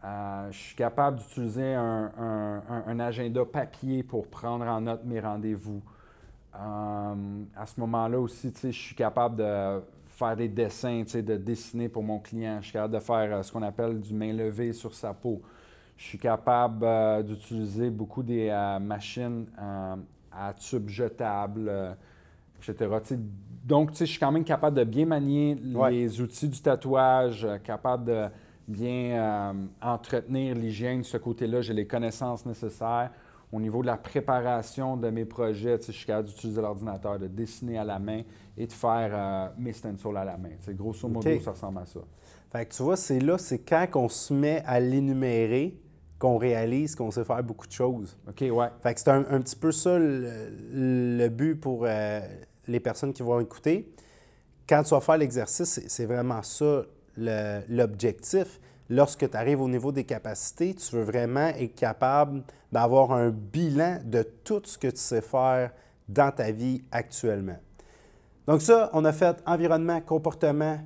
[SPEAKER 1] Je suis capable d'utiliser un agenda papier pour prendre en note mes rendez-vous. À ce moment-là aussi, je suis capable de faire des dessins, de dessiner pour mon client. Je suis capable de faire ce qu'on appelle du main levée sur sa peau. Je suis capable d'utiliser beaucoup des machines à tubes jetables, etc. Donc, je suis quand même capable de bien manier les outils du tatouage, capable bien entretenir l'hygiène. De ce côté-là, j'ai les connaissances nécessaires. Au niveau de la préparation de mes projets, je suis capable d'utiliser l'ordinateur, de dessiner à la main et de faire mes stencils à la main. Grosso modo, ça ressemble à ça.
[SPEAKER 2] Fait que tu vois, c'est quand on se met à l'énumérer qu'on réalise qu'on sait faire beaucoup de choses.
[SPEAKER 1] OK, ouais.
[SPEAKER 2] Fait que c'est un petit peu ça le but pour les personnes qui vont écouter. Quand tu vas faire l'exercice, c'est vraiment ça l'objectif. Lorsque tu arrives au niveau des capacités, tu veux vraiment être capable d'avoir un bilan de tout ce que tu sais faire dans ta vie actuellement. Donc ça, on a fait environnement, comportement,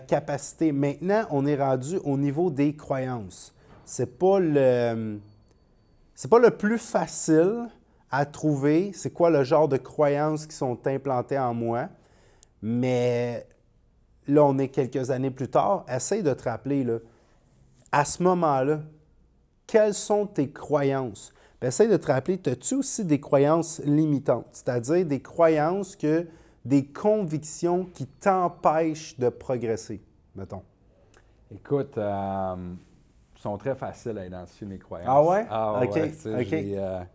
[SPEAKER 2] capacité. Maintenant, on est rendu au niveau des croyances. C'est pas le plus facile à trouver. C'est quoi le genre de croyances qui sont implantées en moi. Mais là, on est quelques années plus tard. Essaye de te rappeler, là, à ce moment-là, quelles sont tes croyances? Puis essaye de te rappeler, as-tu aussi des croyances limitantes? C'est-à-dire des croyances des convictions qui t'empêchent de progresser, mettons.
[SPEAKER 1] Écoute, sont très faciles à identifier, mes croyances.
[SPEAKER 2] Ah ouais?
[SPEAKER 1] Ah
[SPEAKER 2] OK.
[SPEAKER 1] ouais,
[SPEAKER 2] OK.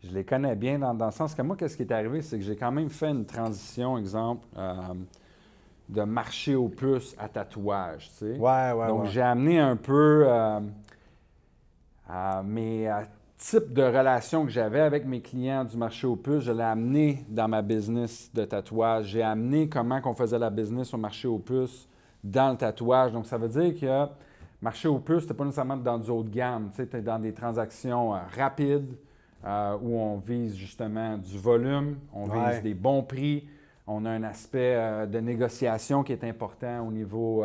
[SPEAKER 1] je les connais bien dans le sens que moi, qu'est-ce qui est arrivé, c'est que j'ai quand même fait une transition, exemple, de marché aux puces à tatouage, tu sais.
[SPEAKER 2] Ouais.
[SPEAKER 1] Donc, j'ai amené un peu mes types de relations que j'avais avec mes clients du marché aux puces, je l'ai amené dans ma business de tatouage. J'ai amené comment on faisait la business au marché aux puces dans le tatouage. Donc, ça veut dire que marché aux puces, tu n'es pas nécessairement dans du haut de gamme. Tu es dans des transactions rapides où on vise justement du volume, on vise des bons prix. On a un aspect de négociation qui est important au niveau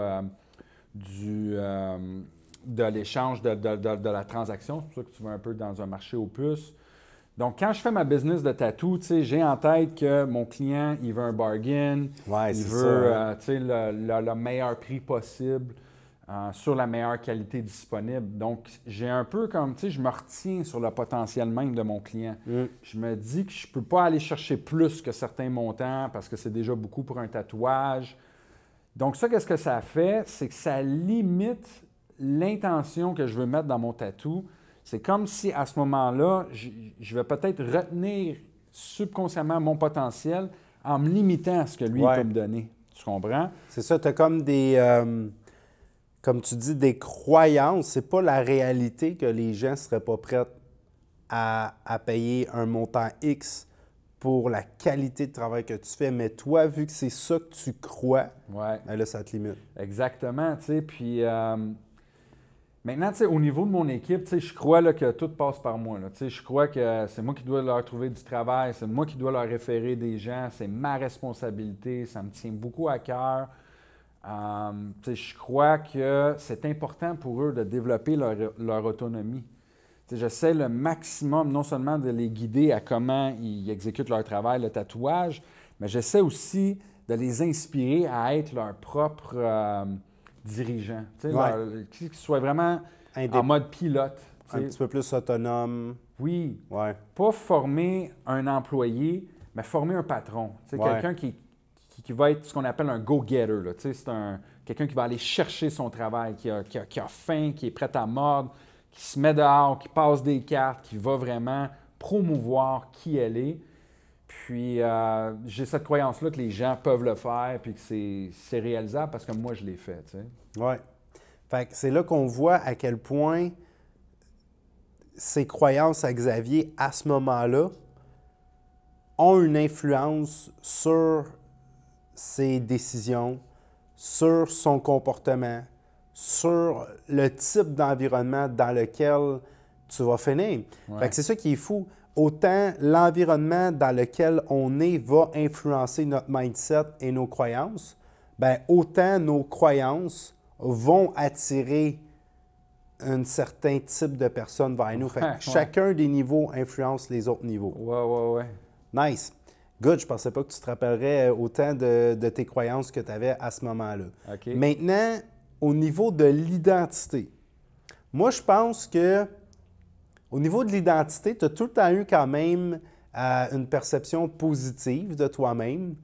[SPEAKER 1] de l'échange de la transaction. C'est pour ça que tu vas un peu dans un marché aux puces. Donc, quand je fais ma business de tatou, j'ai en tête que mon client, il veut un bargain, il veut le meilleur prix possible sur la meilleure qualité disponible. Donc, j'ai un peu comme, je me retiens sur le potentiel même de mon client. Je me dis que je ne peux pas aller chercher plus que certains montants parce que c'est déjà beaucoup pour un tatouage. Donc, ça, qu'est-ce que ça fait? C'est que ça limite l'intention que je veux mettre dans mon tatou. C'est comme si, à ce moment-là, je vais peut-être retenir subconsciemment mon potentiel en me limitant à ce que lui peut me donner. Tu comprends?
[SPEAKER 2] C'est ça, tu as comme comme tu dis, des croyances. C'est pas la réalité que les gens ne seraient pas prêts à payer un montant X pour la qualité de travail que tu fais. Mais toi, vu que c'est ça que tu crois, ben là, ça te limite.
[SPEAKER 1] Exactement, tu sais. Puis maintenant, tu sais, au niveau de mon équipe, tu sais, je crois là, que tout passe par moi. Là. Tu sais, je crois que c'est moi qui dois leur trouver du travail, c'est moi qui dois leur référer des gens, c'est ma responsabilité, ça me tient beaucoup à cœur. Je crois que c'est important pour eux de développer leur autonomie. J'essaie le maximum, non seulement de les guider à comment ils exécutent leur travail, le tatouage, mais j'essaie aussi de les inspirer à être leur propre dirigeant. Qu'ils soient vraiment en mode pilote.
[SPEAKER 2] Un petit peu plus autonome.
[SPEAKER 1] Oui. Pas former un employé, mais former un patron. Quelqu'un qui va être ce qu'on appelle un go-getter. C'est quelqu'un qui va aller chercher son travail, qui a faim, qui est prêt à mordre, qui se met dehors, qui passe des cartes, qui va vraiment promouvoir qui elle est. Puis, j'ai cette croyance-là que les gens peuvent le faire puis que c'est réalisable parce que moi, je l'ai fait.
[SPEAKER 2] Oui. Fait que c'est là qu'on voit à quel point ces croyances à Xavier, à ce moment-là, ont une influence sur ses décisions, sur son comportement, sur le type d'environnement dans lequel tu vas finir. Fait que c'est ça qui est fou. Autant l'environnement dans lequel on est va influencer notre mindset et nos croyances, bien, autant nos croyances vont attirer un certain type de personnes vers nous. Fait que chacun des niveaux influence les autres niveaux.
[SPEAKER 1] Ouais.
[SPEAKER 2] Nice. Good, je ne pensais pas que tu te rappellerais autant de tes croyances que tu avais à ce moment-là.
[SPEAKER 1] Okay.
[SPEAKER 2] Maintenant, au niveau de l'identité, moi, je pense que au niveau de l'identité, tu as tout le temps eu quand même une perception positive de toi-même.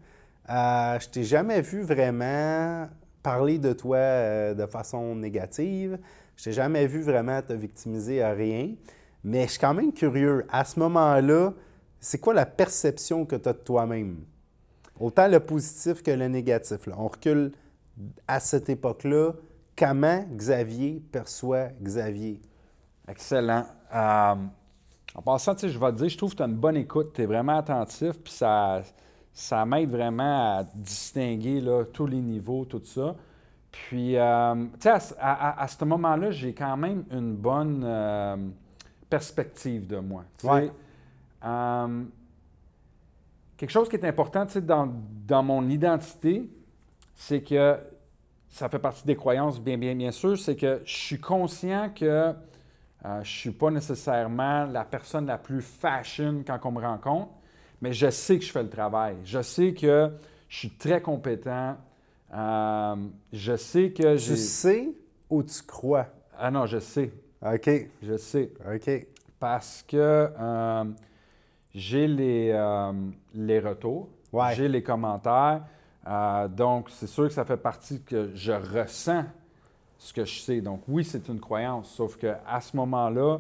[SPEAKER 2] Je t'ai jamais vu vraiment parler de toi de façon négative. Je t'ai jamais vu vraiment te victimiser à rien. Mais je suis quand même curieux. À ce moment-là, c'est quoi la perception que tu as de toi-même? Autant le positif que le négatif. Là. On recule à cette époque-là. Comment Xavier perçoit Xavier?
[SPEAKER 1] Excellent. En passant, je vais te dire, je trouve que tu as une bonne écoute, tu es vraiment attentif, puis ça m'aide vraiment à distinguer là, tous les niveaux, tout ça. Puis, tu sais, à ce moment-là, j'ai quand même une bonne perspective de moi.
[SPEAKER 2] Ouais.
[SPEAKER 1] Quelque chose qui est important dans mon identité, c'est que ça fait partie des croyances, bien sûr, c'est que je suis conscient que je ne suis pas nécessairement la personne la plus fashion quand on me rencontre, mais je sais que je fais le travail. Je sais que je suis très compétent. Je sais que j'ai...
[SPEAKER 2] Tu sais ou tu crois?
[SPEAKER 1] Ah non, je sais.
[SPEAKER 2] OK.
[SPEAKER 1] Je sais.
[SPEAKER 2] OK.
[SPEAKER 1] Parce que j'ai les retours,
[SPEAKER 2] Ouais.
[SPEAKER 1] j'ai les commentaires. Donc, c'est sûr que ça fait partie que je ressens ce que je sais. Donc, oui, c'est une croyance, sauf qu'à ce moment-là,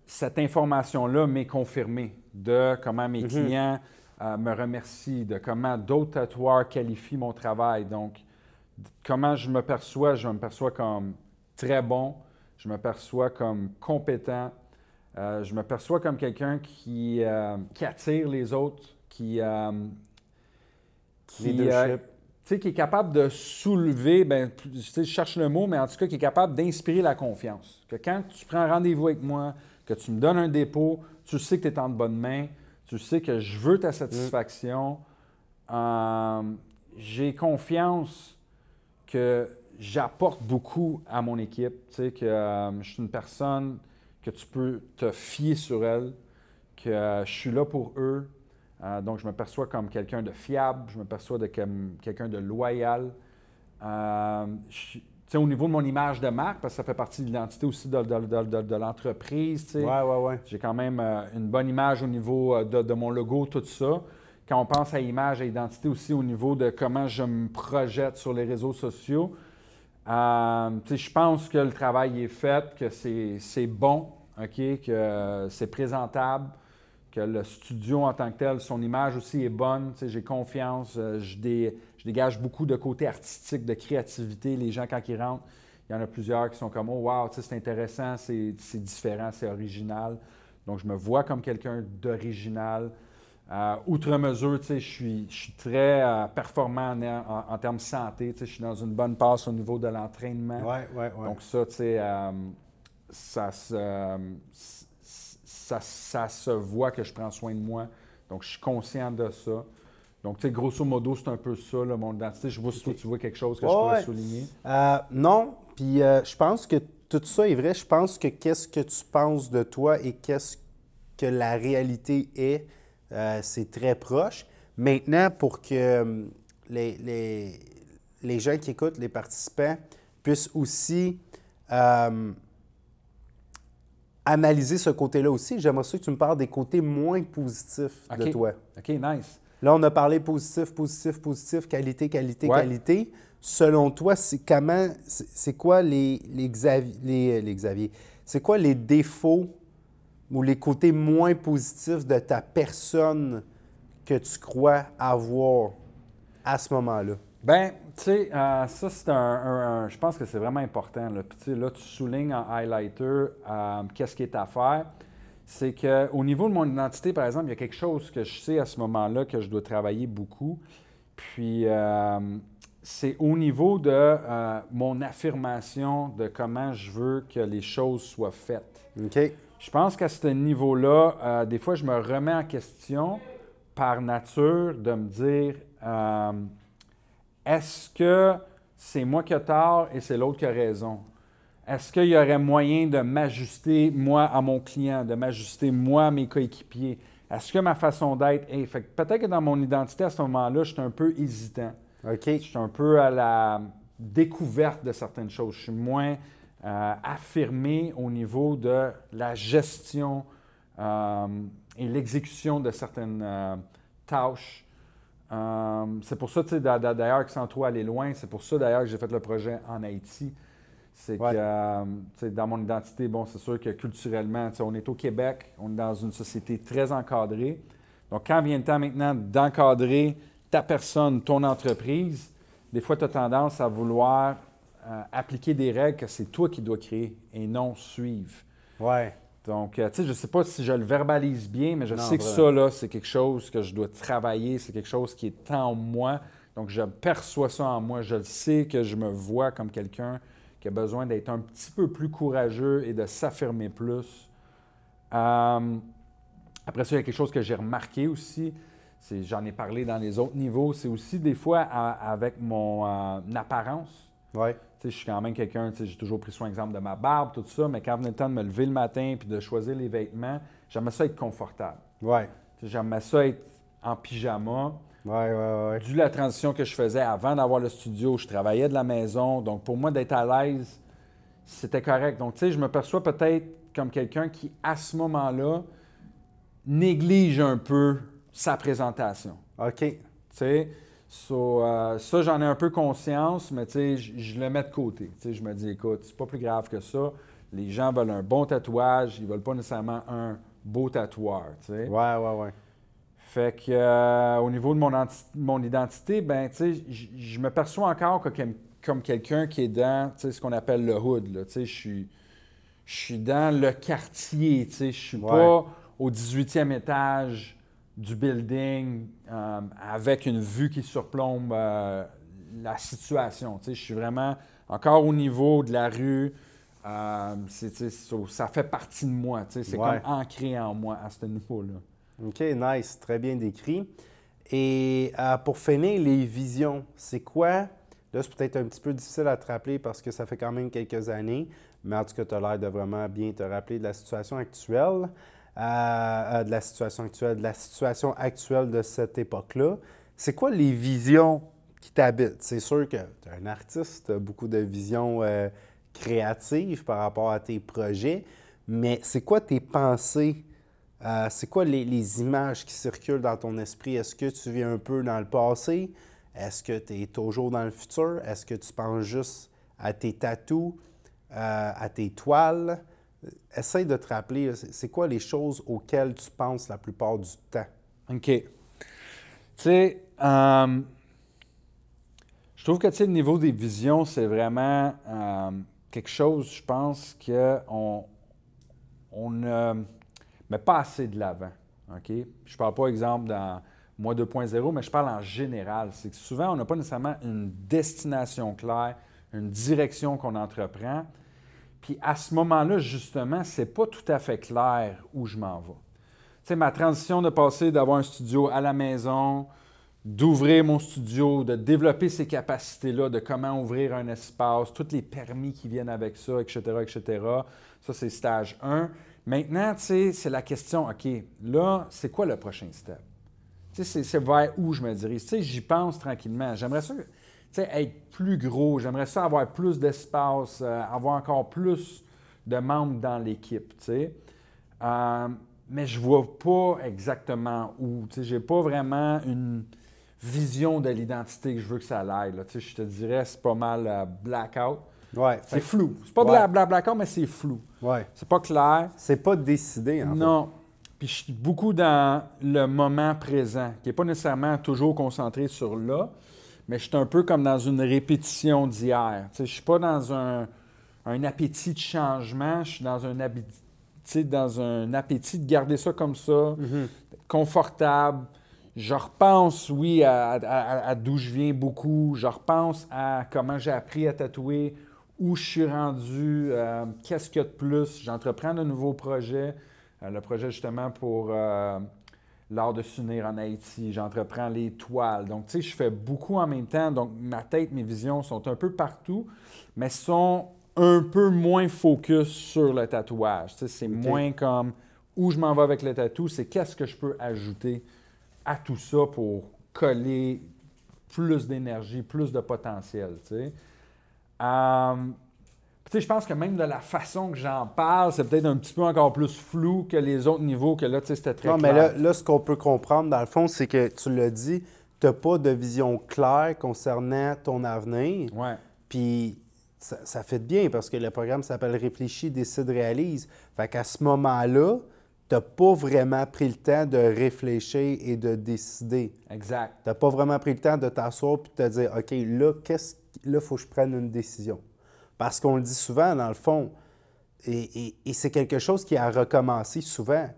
[SPEAKER 1] cette information-là m'est confirmée de comment mes clients me remercient, de comment d'autres tatoueurs qualifient mon travail. Donc, comment je me perçois comme très bon, je me perçois comme compétent, je me perçois comme quelqu'un qui attire les autres,
[SPEAKER 2] Leadership.
[SPEAKER 1] qui est capable de soulever, je cherche le mot, mais en tout cas, qui est capable d'inspirer la confiance. Que quand tu prends rendez-vous avec moi, que tu me donnes un dépôt, tu sais que tu es en de bonnes mains, tu sais que je veux ta satisfaction. J'ai confiance que j'apporte beaucoup à mon équipe, tu sais, que je suis une personne que tu peux te fier sur elle, que je suis là pour eux. Donc, je me perçois comme quelqu'un de fiable, je me perçois comme quelqu'un de loyal. Au niveau de mon image de marque, parce que ça fait partie de l'identité aussi de l'entreprise.
[SPEAKER 2] Ouais.
[SPEAKER 1] J'ai quand même une bonne image au niveau de mon logo, tout ça. Quand on pense à image et identité aussi au niveau de comment je me projette sur les réseaux sociaux, je pense que le travail est fait, que c'est bon, okay, que c'est présentable, que le studio en tant que tel, son image aussi est bonne. J'ai confiance, je dégage beaucoup de côté artistique, de créativité. Les gens, quand ils rentrent, il y en a plusieurs qui sont comme « Oh wow, c'est intéressant, c'est différent, c'est original ». Donc, je me vois comme quelqu'un d'original. Outre mesure, je suis très performant en termes de santé. Je suis dans une bonne passe au niveau de l'entraînement.
[SPEAKER 2] Ouais.
[SPEAKER 1] Donc ça, ça se voit que je prends soin de moi. Donc, je suis conscient de ça. Donc, grosso modo, c'est un peu ça, là, mon identité. Je vois si toi, tu vois quelque chose que je pourrais souligner.
[SPEAKER 2] Non, puis je pense que tout ça est vrai. Je pense que qu'est-ce que tu penses de toi et qu'est-ce que la réalité est, c'est très proche. Maintenant, pour que les gens qui écoutent, les participants, puissent aussi analyser ce côté-là aussi, j'aimerais ça que tu me parles des côtés moins positifs de toi.
[SPEAKER 1] OK, nice.
[SPEAKER 2] Là, on a parlé positif, qualité. Selon toi, c'est quoi Xavier? C'est quoi les défauts ou les côtés moins positifs de ta personne que tu crois avoir à ce moment-là?
[SPEAKER 1] Bien, tu sais, ça, c'est je pense que c'est vraiment important. Là. Puis, tu sais, là, tu soulignes en highlighter qu'est-ce qui est à faire. C'est qu'au niveau de mon identité, par exemple, il y a quelque chose que je sais à ce moment-là que je dois travailler beaucoup. Puis, c'est au niveau de mon affirmation de comment je veux que les choses soient faites.
[SPEAKER 2] OK.
[SPEAKER 1] Je pense qu'à ce niveau-là, des fois, je me remets en question par nature de me dire est-ce que c'est moi qui ai tort et c'est l'autre qui a raison? Est-ce qu'il y aurait moyen de m'ajuster, moi, à mon client, de m'ajuster, moi, à mes coéquipiers? Est-ce que ma façon d'être est... Fait que peut-être que dans mon identité, à ce moment-là, je suis un peu hésitant.
[SPEAKER 2] OK.
[SPEAKER 1] Je suis un peu à la découverte de certaines choses. Je suis moins affirmé au niveau de la gestion et l'exécution de certaines tâches. C'est pour ça, tu sais, d'ailleurs, que sans trop aller loin, c'est pour ça, d'ailleurs, que j'ai fait le projet en Haïti. C'est que, tu sais, dans mon identité, bon, c'est sûr que culturellement, tu sais, on est au Québec, on est dans une société très encadrée. Donc, quand vient le temps maintenant d'encadrer ta personne, ton entreprise, des fois, tu as tendance à vouloir appliquer des règles que c'est toi qui dois créer et non suivre.
[SPEAKER 2] Ouais.
[SPEAKER 1] Donc, tu sais, je ne sais pas si je le verbalise bien, mais je sais que
[SPEAKER 2] vraiment.
[SPEAKER 1] ça, là, c'est quelque chose que je dois travailler, c'est quelque chose qui est en moi. Donc, je perçois ça en moi. Je le sais que je me vois comme quelqu'un qui a besoin d'être un petit peu plus courageux et de s'affirmer plus. Après ça, il y a quelque chose que j'ai remarqué aussi, j'en ai parlé dans les autres niveaux, c'est aussi des fois avec mon apparence.
[SPEAKER 2] Ouais.
[SPEAKER 1] Tu sais, je suis quand même quelqu'un, tu sais, j'ai toujours pris soin, exemple, de ma barbe, tout ça, mais quand venait le temps de me lever le matin puis de choisir les vêtements, j'aimais ça être confortable.
[SPEAKER 2] Ouais.
[SPEAKER 1] Tu sais, j'aimais ça être en pyjama.
[SPEAKER 2] Ouais.
[SPEAKER 1] Dû la transition que je faisais avant d'avoir le studio, je travaillais de la maison, donc pour moi, d'être à l'aise, c'était correct. Donc, tu sais, je me perçois peut-être comme quelqu'un qui, à ce moment-là, néglige un peu sa présentation.
[SPEAKER 2] OK.
[SPEAKER 1] Tu sais, ça, j'en ai un peu conscience, mais tu sais, je le mets de côté. Tu sais, je me dis, écoute, c'est pas plus grave que ça. Les gens veulent un bon tatouage, ils veulent pas nécessairement un beau tatoueur, tu sais.
[SPEAKER 2] Ouais.
[SPEAKER 1] Fait que, au niveau de mon identité, ben, tu sais, je me perçois encore comme quelqu'un qui est dans, tu sais, ce qu'on appelle le hood, là. Tu sais, je suis dans le quartier, tu sais, je suis pas au 18e étage du building avec une vue qui surplombe la situation. Tu sais, je suis vraiment encore au niveau de la rue. Ça fait partie de moi. Tu sais, c'est comme ancré en moi à ce niveau-là.
[SPEAKER 2] OK, nice. Très bien décrit. Et pour finir, les visions, c'est quoi? Là, c'est peut-être un petit peu difficile à te rappeler parce que ça fait quand même quelques années, mais en tout cas, tu as l'air de vraiment bien te rappeler de la situation actuelle. De la situation actuelle de cette époque-là. C'est quoi les visions qui t'habitent? C'est sûr que tu es un artiste, tu as beaucoup de visions créatives par rapport à tes projets, mais c'est quoi tes pensées? C'est quoi les images qui circulent dans ton esprit? Est-ce que tu vis un peu dans le passé? Est-ce que tu es toujours dans le futur? Est-ce que tu penses juste à tes tatous, à tes toiles? Essaye de te rappeler, c'est quoi les choses auxquelles tu penses la plupart du temps?
[SPEAKER 1] OK. Tu sais, je trouve que, tu sais, le niveau des visions, c'est vraiment quelque chose, je pense, qu'on ne met pas assez de l'avant. OK? Je ne parle pas, exemple, dans Moi 2.0, mais je parle en général. C'est que souvent, on n'a pas nécessairement une destination claire, une direction qu'on entreprend. Puis à ce moment-là, justement, c'est pas tout à fait clair où je m'en vais. Tu sais, ma transition de passer d'avoir un studio à la maison, d'ouvrir mon studio, de développer ces capacités-là, de comment ouvrir un espace, tous les permis qui viennent avec ça, etc., etc. Ça, c'est stage 1. Maintenant, tu sais, c'est la question, OK, là, c'est quoi le prochain step? Tu sais, c'est vers où je me dirige. Tu sais, j'y pense tranquillement. J'aimerais ça, tu sais, être plus gros. J'aimerais ça avoir plus d'espace, avoir encore plus de membres dans l'équipe, tu sais. Mais je ne vois pas exactement où. Tu sais, je n'ai pas vraiment une vision de l'identité que je veux que ça aille. Là. Tu sais, je te dirais, c'est pas mal blackout.
[SPEAKER 2] Ouais.
[SPEAKER 1] C'est flou. C'est pas blackout, mais c'est flou.
[SPEAKER 2] Ouais.
[SPEAKER 1] C'est pas clair.
[SPEAKER 2] C'est pas décidé, en fait.
[SPEAKER 1] Non. Puis je suis beaucoup dans le moment présent, qui n'est pas nécessairement toujours concentré sur là, mais je suis un peu comme dans une répétition d'hier. Tu sais, je ne suis pas dans un appétit de changement, je suis dans un appétit de garder ça comme ça, confortable. Je repense, oui, à d'où je viens beaucoup. Je repense à comment j'ai appris à tatouer, où je suis rendu, qu'est-ce qu'il y a de plus. J'entreprends de nouveaux projets. Le projet, justement, pour l'art de s'unir en Haïti. J'entreprends les toiles. Donc, tu sais, je fais beaucoup en même temps. Donc, ma tête, mes visions sont un peu partout, mais sont un peu moins focus sur le tatouage. Tu sais, c'est moins comme où je m'en vais avec le tatou, c'est qu'est-ce que je peux ajouter à tout ça pour coller plus d'énergie, plus de potentiel, tu sais. Tu sais, je pense que même de la façon que j'en parle, c'est peut-être un petit peu encore plus flou que les autres niveaux, que là, tu sais, c'était très clair.
[SPEAKER 2] Non, mais là, ce qu'on peut comprendre, dans le fond, c'est que tu l'as dit, tu n'as pas de vision claire concernant ton avenir.
[SPEAKER 1] Ouais.
[SPEAKER 2] Puis ça fait de bien parce que le programme s'appelle Réfléchis, décide, réalise. Fait qu'à ce moment-là, tu n'as pas vraiment pris le temps de réfléchir et de décider.
[SPEAKER 1] Exact.
[SPEAKER 2] Tu n'as pas vraiment pris le temps de t'asseoir et de te dire, OK, là, il faut que je prenne une décision. Parce qu'on le dit souvent, dans le fond, et c'est quelque chose qui a recommencé souvent.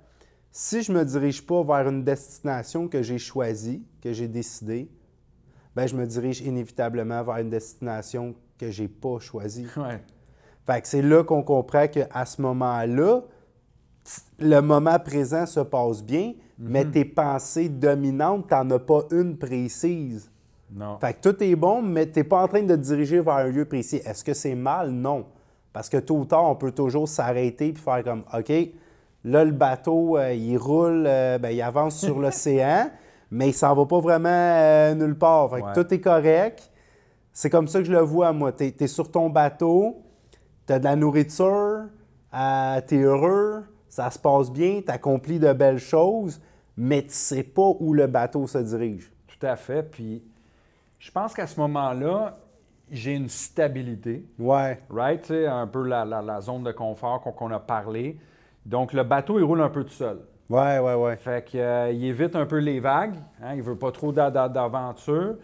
[SPEAKER 2] Si je ne me dirige pas vers une destination que j'ai choisie, que j'ai décidée, bien, je me dirige inévitablement vers une destination que je n'ai pas choisie.
[SPEAKER 1] Ouais.
[SPEAKER 2] Fait que c'est là qu'on comprend qu'à ce moment-là, le moment présent se passe bien, mais tes pensées dominantes, tu n'en as pas une précise.
[SPEAKER 1] Non.
[SPEAKER 2] Fait que tout est bon, mais tu n'es pas en train de te diriger vers un lieu précis. Est-ce que c'est mal? Non. Parce que tôt ou tard, on peut toujours s'arrêter et faire comme, OK, là, le bateau, il roule, il avance sur l'océan, mais il s'en va pas vraiment nulle part. Fait que tout est correct. C'est comme ça que je le vois, moi. Tu es sur ton bateau, tu as de la nourriture, tu es heureux, ça se passe bien, tu accomplis de belles choses, mais tu ne sais pas où le bateau se dirige.
[SPEAKER 1] Tout à fait. Puis, je pense qu'à ce moment-là, j'ai une stabilité.
[SPEAKER 2] Ouais.
[SPEAKER 1] Right? Tu sais, un peu la zone de confort qu'on a parlé. Donc, le bateau, il roule un peu tout seul.
[SPEAKER 2] Ouais.
[SPEAKER 1] Fait qu'il évite un peu les vagues. Hein? Il veut pas trop d'aventure.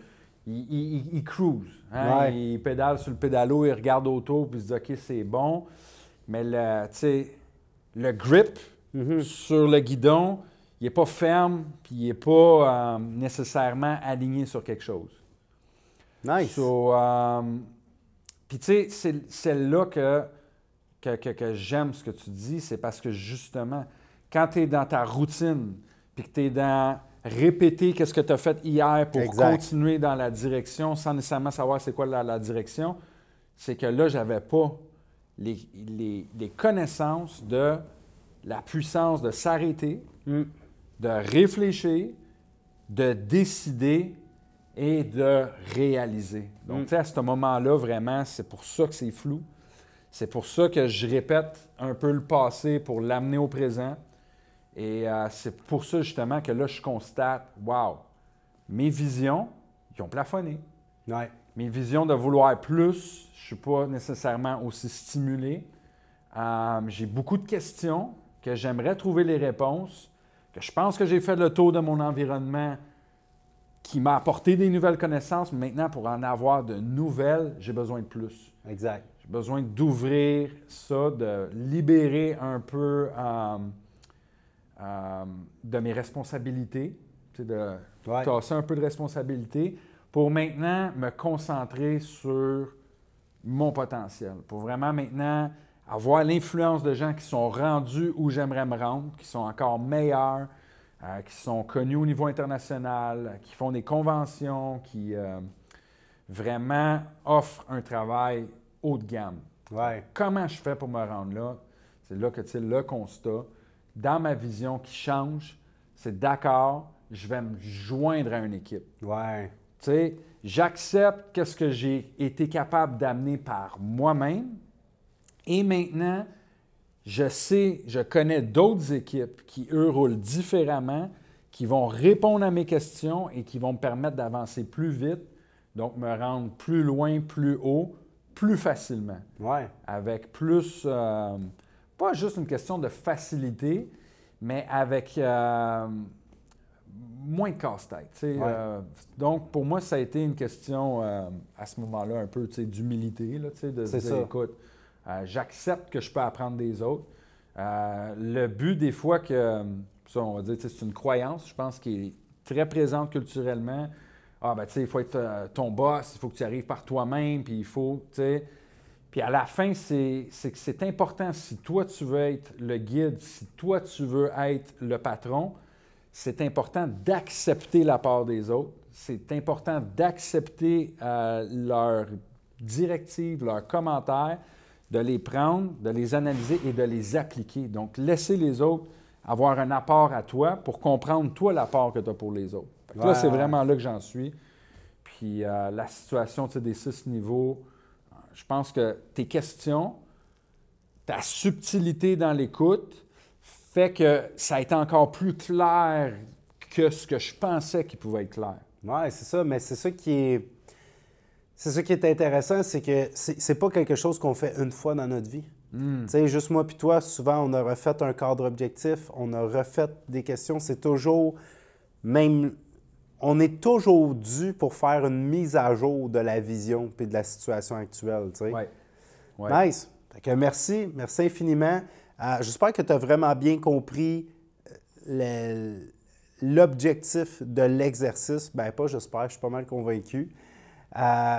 [SPEAKER 1] Il cruise. Hein?
[SPEAKER 2] Ouais.
[SPEAKER 1] Il pédale sur le pédalo, il regarde autour, puis il se dit « OK, c'est bon ». Mais le grip sur le guidon, il n'est pas ferme, puis il n'est pas nécessairement aligné sur quelque chose.
[SPEAKER 2] Nice.
[SPEAKER 1] Puis tu sais, c'est là que j'aime ce que tu dis, c'est parce que justement, quand tu es dans ta routine, puis que tu es dans répéter qu'est-ce que tu as fait hier pour continuer dans la direction sans nécessairement savoir c'est quoi la direction, c'est que là, je n'avais pas les connaissances de la puissance de s'arrêter, de réfléchir, de décider et de réaliser. Donc, tu sais, à ce moment-là, vraiment, c'est pour ça que c'est flou. C'est pour ça que je répète un peu le passé pour l'amener au présent. Et c'est pour ça, justement, que là, je constate, wow, mes visions, ils ont plafonné.
[SPEAKER 2] Ouais.
[SPEAKER 1] Mes visions de vouloir plus, je ne suis pas nécessairement aussi stimulé. J'ai beaucoup de questions que j'aimerais trouver les réponses, que je pense que j'ai fait le tour de mon environnement qui m'a apporté des nouvelles connaissances. Maintenant, pour en avoir de nouvelles, j'ai besoin de plus.
[SPEAKER 2] Exact.
[SPEAKER 1] J'ai besoin d'ouvrir ça, de libérer un peu de mes responsabilités, de tasser un peu de responsabilité pour maintenant me concentrer sur mon potentiel, pour vraiment maintenant avoir l'influence de gens qui sont rendus où j'aimerais me rendre, qui sont encore meilleurs, qui sont connus au niveau international, qui font des conventions, qui vraiment offrent un travail haut de gamme.
[SPEAKER 2] Ouais.
[SPEAKER 1] Comment je fais pour me rendre là? C'est là que le constat, dans ma vision qui change, c'est d'accord, je vais me joindre à une équipe.
[SPEAKER 2] Ouais.
[SPEAKER 1] Tu sais, j'accepte qu'est-ce que j'ai été capable d'amener par moi-même et maintenant, je connais d'autres équipes qui, eux, roulent différemment, qui vont répondre à mes questions et qui vont me permettre d'avancer plus vite, donc me rendre plus loin, plus haut, plus facilement.
[SPEAKER 2] Ouais.
[SPEAKER 1] Avec plus, pas juste une question de facilité, mais avec moins de casse-tête.
[SPEAKER 2] Ouais.
[SPEAKER 1] Donc, pour moi, ça a été une question, à ce moment-là, un peu d'humilité, là, de se dire, écoute, j'accepte que je peux apprendre des autres. Le but, des fois, ça, on va dire, c'est une croyance, je pense, qui est très présente culturellement. Ah, ben, tu sais, il faut être ton boss, il faut que tu arrives par toi-même, puis il faut, tu sais. Puis à la fin, c'est que c'est important, si toi, tu veux être le guide, si toi, tu veux être le patron, c'est important d'accepter la part des autres. C'est important d'accepter leurs directives, leurs commentaires, de les prendre, de les analyser et de les appliquer. Donc, laisser les autres avoir un apport à toi pour comprendre, toi, l'apport que tu as pour les autres. Là, c'est vraiment là que j'en suis. Puis la situation des 6 niveaux, je pense que tes questions, ta subtilité dans l'écoute fait que ça a été encore plus clair que ce que je pensais qu'il pouvait être clair.
[SPEAKER 2] Oui, c'est ça, mais c'est ça qui est intéressant, c'est que c'est pas quelque chose qu'on fait une fois dans notre vie. Tu sais, juste moi puis toi, souvent, on a refait un cadre objectif, on a refait des questions, c'est toujours, même, on est toujours dû pour faire une mise à jour de la vision puis de la situation actuelle, tu sais.
[SPEAKER 1] Ouais. Ouais.
[SPEAKER 2] Nice. Fait que merci infiniment. J'espère que tu as vraiment bien compris l'objectif de l'exercice. Bien, pas j'espère, je suis pas mal convaincu.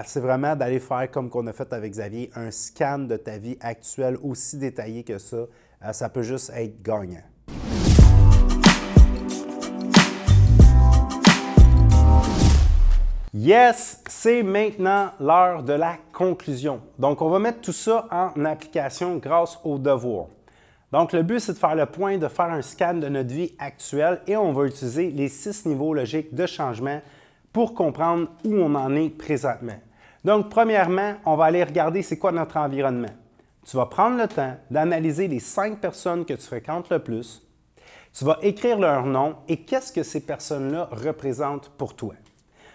[SPEAKER 2] C'est vraiment d'aller faire comme qu'on a fait avec Xavier, un scan de ta vie actuelle aussi détaillé que ça. Ça peut juste être gagnant. Yes, c'est maintenant l'heure de la conclusion. Donc, on va mettre tout ça en application grâce au devoir. Donc, le but, c'est de faire le point, de faire un scan de notre vie actuelle et on va utiliser les 6 niveaux logiques de changement pour comprendre où on en est présentement. Donc, premièrement, on va aller regarder c'est quoi notre environnement. Tu vas prendre le temps d'analyser les 5 personnes que tu fréquentes le plus. Tu vas écrire leur nom et qu'est-ce que ces personnes-là représentent pour toi.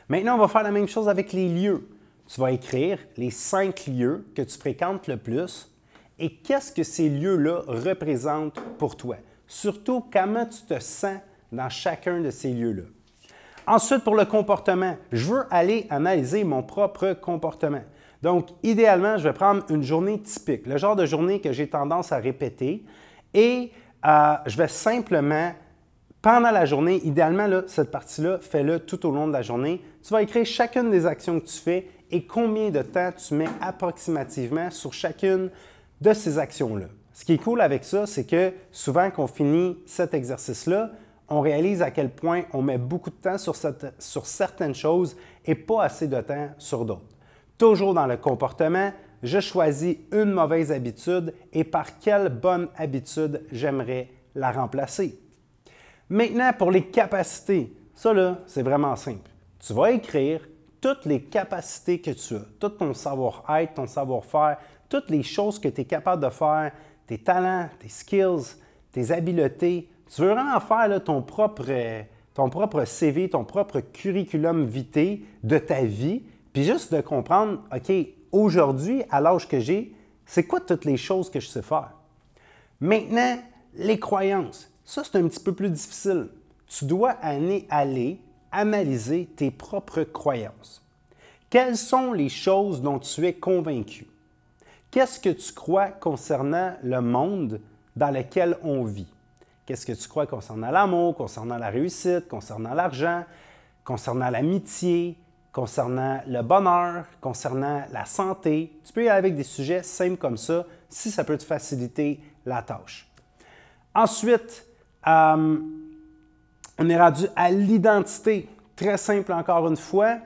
[SPEAKER 2] Maintenant, on va faire la même chose avec les lieux. Tu vas écrire les 5 lieux que tu fréquentes le plus et qu'est-ce que ces lieux-là représentent pour toi. Surtout, comment tu te sens dans chacun de ces lieux-là. Ensuite, pour le comportement, je veux aller analyser mon propre comportement. Donc, idéalement, je vais prendre une journée typique, le genre de journée que j'ai tendance à répéter et je vais simplement, pendant la journée, idéalement, là, cette partie-là, fais-le tout au long de la journée. Tu vas écrire chacune des actions que tu fais et combien de temps tu mets approximativement sur chacune de ces actions-là. Ce qui est cool avec ça, c'est que souvent qu'on finit cet exercice-là, on réalise à quel point on met beaucoup de temps sur certaines choses et pas assez de temps sur d'autres. Toujours dans le comportement, je choisis une mauvaise habitude et par quelle bonne habitude j'aimerais la remplacer. Maintenant, pour les capacités, ça là, c'est vraiment simple. Tu vas écrire toutes les capacités que tu as, tout ton savoir-être, ton savoir-faire, toutes les choses que tu es capable de faire, tes talents, tes skills, tes habiletés. Tu veux vraiment faire là, ton propre CV, ton propre curriculum vitae de ta vie, puis juste de comprendre, OK, aujourd'hui, à l'âge que j'ai, c'est quoi toutes les choses que je sais faire? Maintenant, les croyances. Ça, c'est un petit peu plus difficile. Tu dois aller analyser tes propres croyances. Quelles sont les choses dont tu es convaincu? Qu'est-ce que tu crois concernant le monde dans lequel on vit? Qu'est-ce que tu crois concernant l'amour, concernant la réussite, concernant l'argent, concernant l'amitié, concernant le bonheur, concernant la santé? Tu peux y aller avec des sujets simples comme ça si ça peut te faciliter la tâche. Ensuite, on est rendu à l'identité. Très simple encore une fois.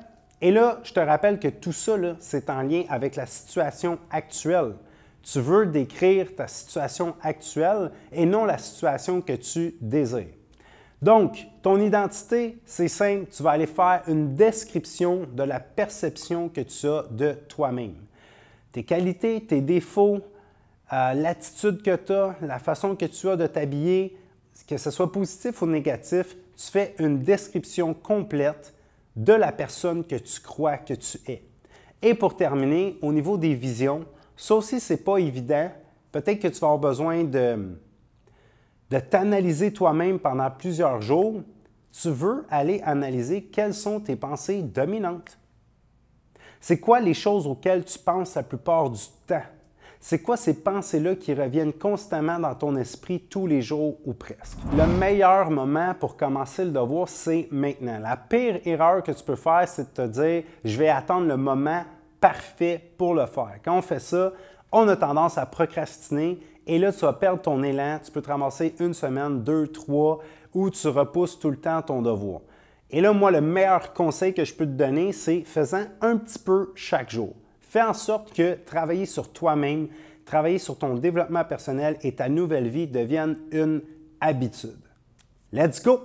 [SPEAKER 2] Et là, je te rappelle que tout ça, c'est en lien avec la situation actuelle. Tu veux décrire ta situation actuelle et non la situation que tu désires. Donc, ton identité, c'est simple. Tu vas aller faire une description de la perception que tu as de toi-même. Tes qualités, tes défauts, l'attitude que tu as, la façon que tu as de t'habiller, que ce soit positif ou négatif, tu fais une description complète de la personne que tu crois que tu es. Et pour terminer, au niveau des visions, ça aussi, ce n'est pas évident. Peut-être que tu vas avoir besoin de t'analyser toi-même pendant plusieurs jours. Tu veux aller analyser quelles sont tes pensées dominantes. C'est quoi les choses auxquelles tu penses la plupart du temps? C'est quoi ces pensées-là qui reviennent constamment dans ton esprit tous les jours ou presque? Le meilleur moment pour commencer le devoir, c'est maintenant. La pire erreur que tu peux faire, c'est de te dire « je vais attendre le moment parfait pour le faire ». Quand on fait ça, on a tendance à procrastiner et là, tu vas perdre ton élan. Tu peux te ramasser 1 semaine, 2, 3, où tu repousses tout le temps ton devoir. Et là, moi, le meilleur conseil que je peux te donner, c'est fais-en un petit peu chaque jour. Fais en sorte que travailler sur toi-même, travailler sur ton développement personnel et ta nouvelle vie deviennent une habitude. Let's go!